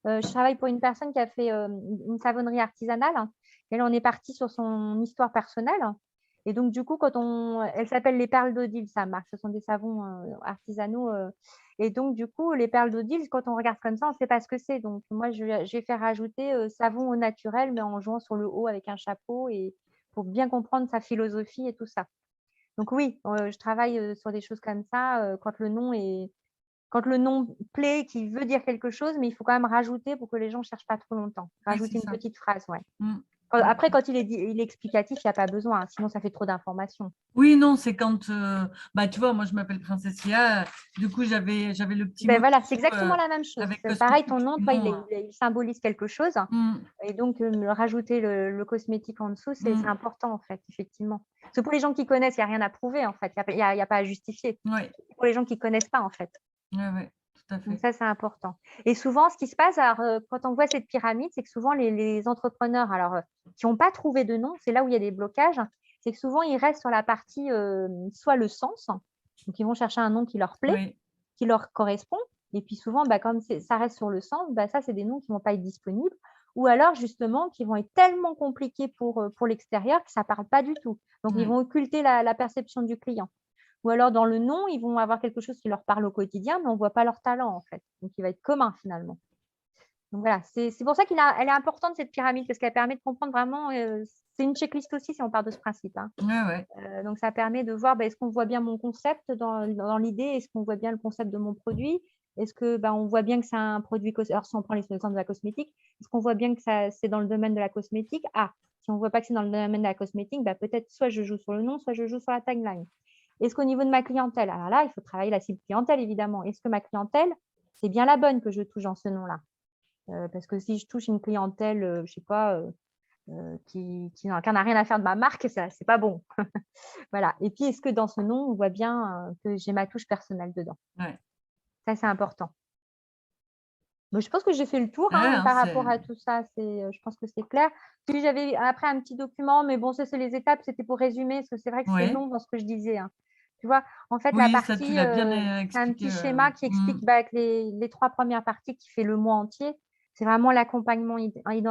Je travaille pour une personne qui a fait, une savonnerie artisanale, et là, on est parti sur son histoire personnelle, et donc du coup, elle s'appelle les perles d'Odile, sa marque. Ce sont des savons, artisanaux, et donc du coup, les perles d'Odile, quand on regarde comme ça, on ne sait pas ce que c'est. Donc moi, je vais faire rajouter, savon au naturel, mais en jouant sur le haut avec un chapeau, et pour bien comprendre sa philosophie et tout ça. Donc oui, je travaille, sur des choses comme ça, quand le nom plaît, qu'il veut dire quelque chose, mais il faut quand même rajouter pour que les gens cherchent pas trop longtemps. Oui, c'est Rajouter une ça. petite phrase, ouais. Mm. Après, Ok. quand il est explicatif, il y a pas besoin, hein, sinon ça fait trop d'informations. Oui, non, c'est quand, bah, tu vois, moi, je m'appelle Princesse Lia. Du coup, j'avais le petit Ben mot voilà, c'est dessous exactement la même chose. avec C'est pareil, ton cosmétique. nom, toi, Non. il symbolise quelque chose, Mm, et donc rajouter le cosmétique en dessous, c'est mm, important, en fait, effectivement. Parce que pour les gens qui connaissent, il y a rien à prouver, en fait, il y a pas à justifier. ouais, Pour les gens qui connaissent pas, en fait. ouais, ouais, tout à Donc fait. ça, c'est important. Et souvent, ce qui se passe, alors, quand on voit cette pyramide, c'est que souvent les entrepreneurs, alors, qui n'ont pas trouvé de nom, c'est là où il y a des blocages, c'est que souvent ils restent sur la partie, soit le sens, donc ils vont chercher un nom qui leur plaît, Oui, qui leur correspond, et puis souvent, bah, comme ça reste sur le sens, bah, ça, c'est des noms qui vont pas être disponibles, ou alors justement qui vont être tellement compliqués pour l'extérieur que ça parle pas du tout. Donc ils oui, vont occulter la perception du client. Ou alors dans le nom, ils vont avoir quelque chose qui leur parle au quotidien, mais on ne voit pas leur talent, en fait. Donc il va être commun finalement. Donc voilà, c'est pour ça elle est importante cette pyramide, parce qu'elle permet de comprendre vraiment, c'est une checklist aussi si on part de ce principe, hein. ouais, ouais, Donc ça permet de voir, bah, est-ce qu'on voit bien mon concept dans l'idée? Est-ce qu'on voit bien le concept de mon produit? Est-ce que, bah, on voit bien que c'est un produit alors si on prend l'exemple de la cosmétique, est-ce qu'on voit bien que c'est dans le domaine de la cosmétique? Ah, si on ne voit pas que c'est dans le domaine de la cosmétique, bah, peut-être soit je joue sur le nom, soit je joue sur la tagline. Est-ce qu'au niveau de ma clientèle? Alors là, il faut travailler la cible clientèle évidemment. Est-ce que ma clientèle, c'est bien la bonne que je touche dans ce nom-là. Parce que si je touche une clientèle, je sais pas, qui n'a rien à faire de ma marque, ça c'est pas bon. Voilà. Et puis, est-ce que dans ce nom, on voit bien, que j'ai ma touche personnelle dedans? Ouais. Ça, c'est important. Mais je pense que j'ai fait le tour, Ouais, hein, hein, par rapport à tout ça. Je pense que c'est clair. Si j'avais après un petit document, mais bon, ça, c'est les étapes, c'était pour résumer, parce que c'est vrai que c'était ouais. long dans ce que je disais, hein. Tu vois? En fait, la Oui, ça, tu partie, l'as bien c'est un expliqué. petit schéma qui explique, bah, que les 3 premières parties qui fait le mot entier, c'est vraiment l'accompagnement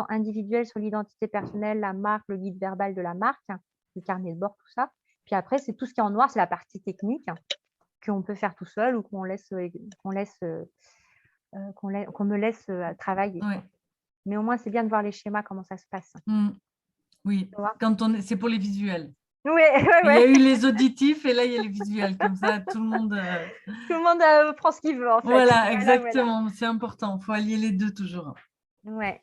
individuel sur l'identité personnelle, la marque, le guide verbal de la marque, hein, le carnet de bord, tout ça. Puis après, c'est tout ce qui est en noir, c'est la partie technique, hein, qu'on peut faire tout seul ou qu'on me laisse, travailler, Ouais. quoi. Mais au moins, c'est bien de voir les schémas, comment ça se passe, Mm. Oui, tu vois? c'est pour les visuels. Ouais, ouais, Il y a ouais. eu les auditifs et là, il y a les visuels. Comme ça, tout le monde. Tout le monde, prend ce qu'il veut, en fait. Voilà, Voilà, voilà. exactement. C'est important. Il faut allier les deux toujours. Ouais,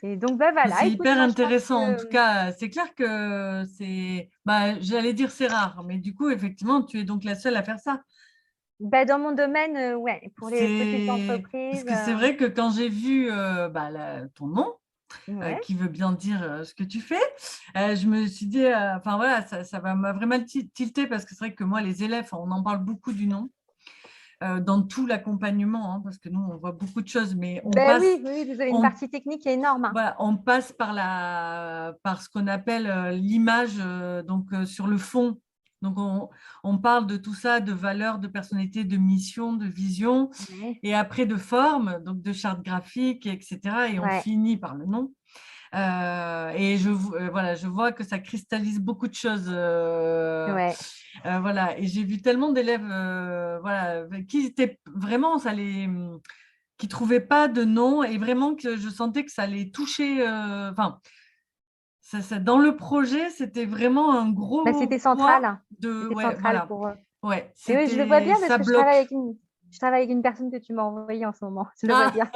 et donc, bah, Mais voilà, c'est écoute, hyper moi, je pense intéressant. En tout que, cas, c'est clair que c'est. Bah, j'allais dire c'est rare, mais du coup, effectivement, tu es donc la seule à faire ça. bah, dans mon domaine, ouais, pour les petites C'est parce entreprises, que c'est vrai que quand j'ai vu bah, ton nom, ouais. qui veut bien dire ce que tu fais, je me suis dit, enfin voilà, ça m'a vraiment tilté parce que c'est vrai que moi, les élèves, on en parle beaucoup du nom dans tout l'accompagnement, hein, parce que nous, on voit beaucoup de choses, mais Ben oui, oui, oui, vous avez une on, partie technique énorme, hein. voilà, on passe par ce qu'on appelle l'image, donc sur le fond. Donc, on parle de tout ça, de valeurs, de personnalité, de mission, de vision, Ouais, et après de forme, donc de charte graphique, etc. Et on ouais, finit par le nom. Et voilà, je vois que ça cristallise beaucoup de choses. ouais. Voilà, et j'ai vu tellement d'élèves voilà, qui étaient vraiment, qui trouvaient pas de nom et vraiment que je sentais que ça les touchait. Enfin, dans le projet, c'était vraiment un Bah, gros poids de. c'était Ouais, central voilà. pour eux. Ouais, Et oui, je le vois c'était. bien parce Ça que bloque. je travaille avec une personne que tu m'as envoyée en ce moment. Je le vois Ah, bien.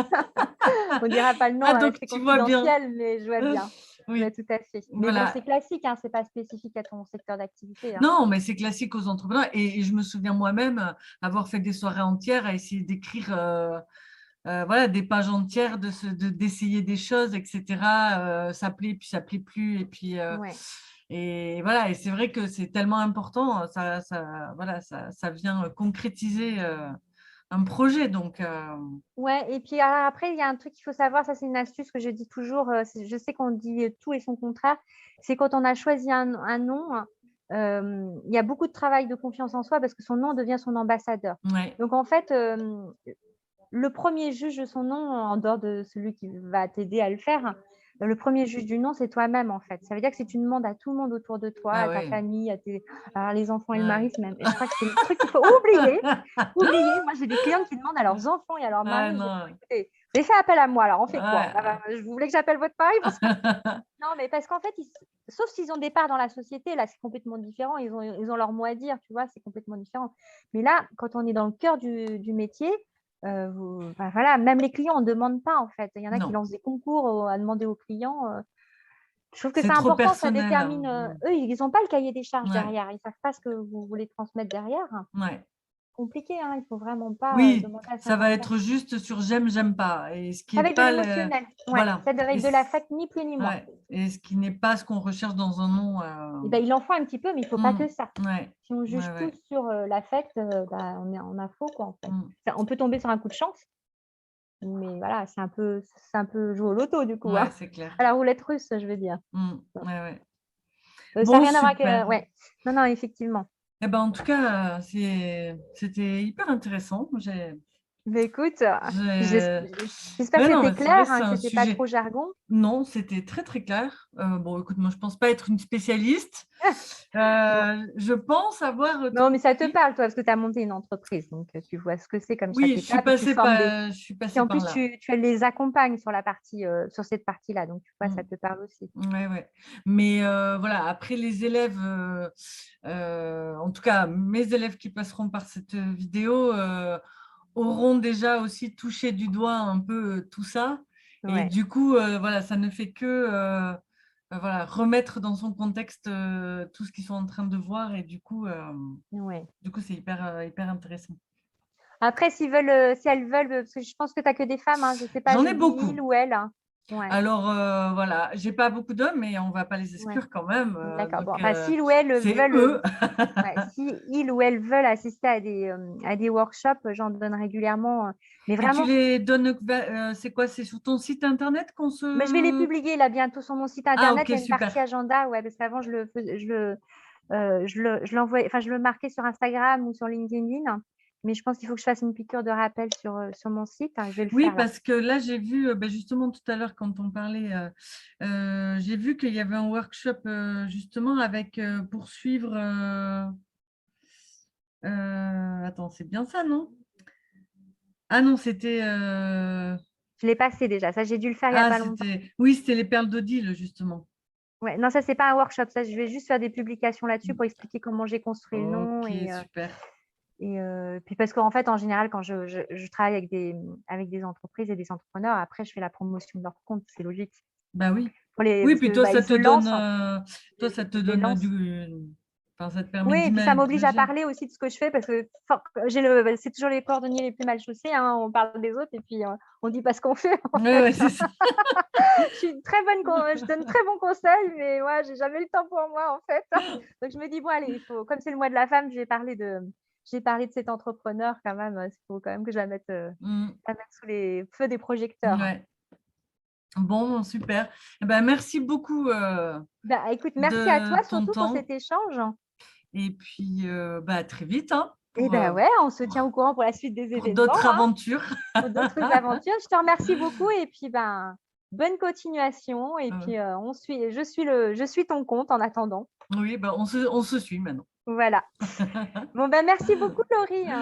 On dira pas le nom, ah, hein, donc rester tu vois bien. confidentiel, mais je vois bien. Je vois Oui, tout à fait. Mais bon, c'est voilà. classique, hein, c'est pas spécifique à ton secteur d'activité, hein. Non, mais c'est classique aux entrepreneurs. Et je me souviens moi-même avoir fait des soirées entières à essayer d'écrire voilà, des pages entières, d'essayer des choses, etc. Ça plaît, puis ça plaît plus. Ouais. Et voilà, et c'est vrai que c'est tellement important. Voilà, ça vient concrétiser un projet. Donc, Ouais, et puis alors après, il y a un truc qu'il faut savoir, ça c'est une astuce que je dis toujours, je sais qu'on dit tout et son contraire, c'est quand on a choisi un nom, il y a beaucoup de travail de confiance en soi parce que son nom devient son ambassadeur. ouais, Donc en fait, le premier juge de son nom, en dehors de celui qui va t'aider à le faire, le premier juge du nom, c'est toi-même, en fait. Ça veut dire que si tu demandes à tout le monde autour de toi, ah à ta ouais, famille, alors les enfants et le ouais. mari, c'est même je crois que c'est le truc qu'il faut oublier. Oublier. Moi, j'ai des clientes qui demandent à leurs enfants et à leur Ah mari, je dis: «Bon, non, écoutez, vous avez fait appel à moi, alors on fait quoi? Ah ouais. ben, vous voulez que j'appelle votre mari pour ça?» Non, mais parce qu'en fait, sauf s'ils ont des parts dans la société, là, c'est complètement différent. Ils ont leur mot à dire, tu vois? C'est complètement différent. Mais là, quand on est dans le cœur du métier, bah, voilà, même les clients, on ne demande pas, en fait. Il y en a qui Non, lancent des concours, à demander aux clients, je trouve que c'est c'est trop important, ça personnel. détermine, eux, ils n'ont pas le cahier des charges Ouais, derrière. Ils ne savent pas ce que vous voulez transmettre derrière. ouais. Compliqué, hein, il faut vraiment pas, Oui, demander à ça va 50 être personnes. juste sur j'aime, j'aime pas. Et ce qui Ça est va être de pas le. l'émotionnel, ouais, Voilà. ça va Et, être de l'affect, ni plus ni moins. ouais. Et ce qui n'est pas ce qu'on recherche dans un nom. Et ben, il en faut un petit peu, mais il ne faut pas que ça. Ouais, Si on ouais, juge tout ouais. sur, l'affect, bah, on a faux, quoi, en fait. Mm. On peut tomber sur un coup de chance, mais voilà, c'est un peu jouer au loto, du coup, Ouais, hein. c'est clair. À la roulette russe, je veux dire. Ouais, ouais. Ça a Bon, rien à voir avec, super. ouais. Non, non, effectivement. Eh ben, en tout cas, c'était hyper intéressant. Mais écoute, j'ai- j'espère que Ouais, non, c'était mais c'est vrai, clair, c'est hein, que un c'était pas sujet. trop jargon. Non, c'était très, très clair. Bon, écoute, moi, je pense pas être une spécialiste. Bon. Je pense avoir tout Non, mais ça te compris. parle, toi, parce que tu as monté une entreprise, donc tu vois ce que c'est comme chaque Oui, étape et tu formes je suis puis passée en par plus là. tu les accompagnes sur la partie, sur cette partie-là, donc tu vois, Mm. ça te parle aussi. Ouais, ouais. Mais voilà, après les élèves, en tout cas, mes élèves qui passeront par cette vidéo auront déjà aussi touché du doigt un peu tout ça. Et Ouais, du coup, voilà, ça ne fait que voilà, remettre dans son contexte tout ce qu'ils sont en train de voir. Et ouais. du coup, c'est hyper, hyper intéressant. Après, si elles veulent, parce que je pense que tu n'as que des femmes, hein, je ne sais pas, J'en j'ai ai dit il beaucoup. ou elle. Ouais, Alors, voilà, j'ai pas beaucoup d'hommes, mais on va pas les ouais. exclure quand même. D'accord. Bon, Donc, enfin, s'ils ou elles c'est veulent, eux. ouais, si ils ou elles veulent assister à des workshops, j'en donne régulièrement. Mais Et tu vraiment, les donnes, c'est quoi? C'est sur ton site internet qu'on mais je vais les se… publier là bientôt sur mon site Ah, internet. ok, Il y a une super. partie agenda, ouais, parce qu'avant je l'envoie, enfin je le marquais sur Instagram ou sur LinkedIn. Mais je pense qu'il faut que je fasse une piqûre de rappel sur mon site, hein. Je vais le Oui, faire là. parce que là, j'ai vu, ben, justement tout à l'heure quand on parlait, j'ai vu qu'il y avait un workshop justement avec poursuivre. Attends, c'est bien ça, non? Ah non, c'était… Je l'ai passé déjà. Ça, j'ai dû le faire il n'y a Ah, pas longtemps. c'était… Oui, c'était les perles d'Odile, justement. Ouais, non, ça, c'est pas un workshop. Ça, je vais juste faire des publications là-dessus pour expliquer comment j'ai construit le nom. Ok, super. Puis parce qu'en fait, en général, quand je travaille avec des entreprises et des entrepreneurs, après, je fais la promotion de leur compte. C'est logique. Bah oui. Oui, Parce puis que toi, bah, ça ils te se donne, lancent. toi, ça te Je les donne lance. enfin, ça te permet Oui, et puis ça m'oblige à d'imager. parler aussi de ce que je fais parce que c'est toujours les cordonniers les plus mal chaussés, hein. On parle des autres et puis on dit pas ce qu'on fait en Ouais, fait. ouais, c'est ça. Je donne très bons conseils, mais ouais, j'ai jamais le temps pour moi en fait. Donc je me dis bon allez, comme c'est le mois de la femme, j'ai parlé de cet entrepreneur quand même. Il faut quand même que je Mm, la mette sous les feux des projecteurs. ouais. Bon, super. Eh ben, merci beaucoup Bah écoute, merci à de toi ton surtout pour temps. cet échange. Et puis, bah, à très vite hein, Et ben ouais, on se tient au courant pour la suite des pour événements, d'autres hein. aventures. Pour d'autres aventures. Je te remercie beaucoup et puis ben, bonne continuation. Et Euh, puis je suis ton compte en attendant. oui, bah, on se suit maintenant. Voilà. Bon ben merci beaucoup Laurie, hein.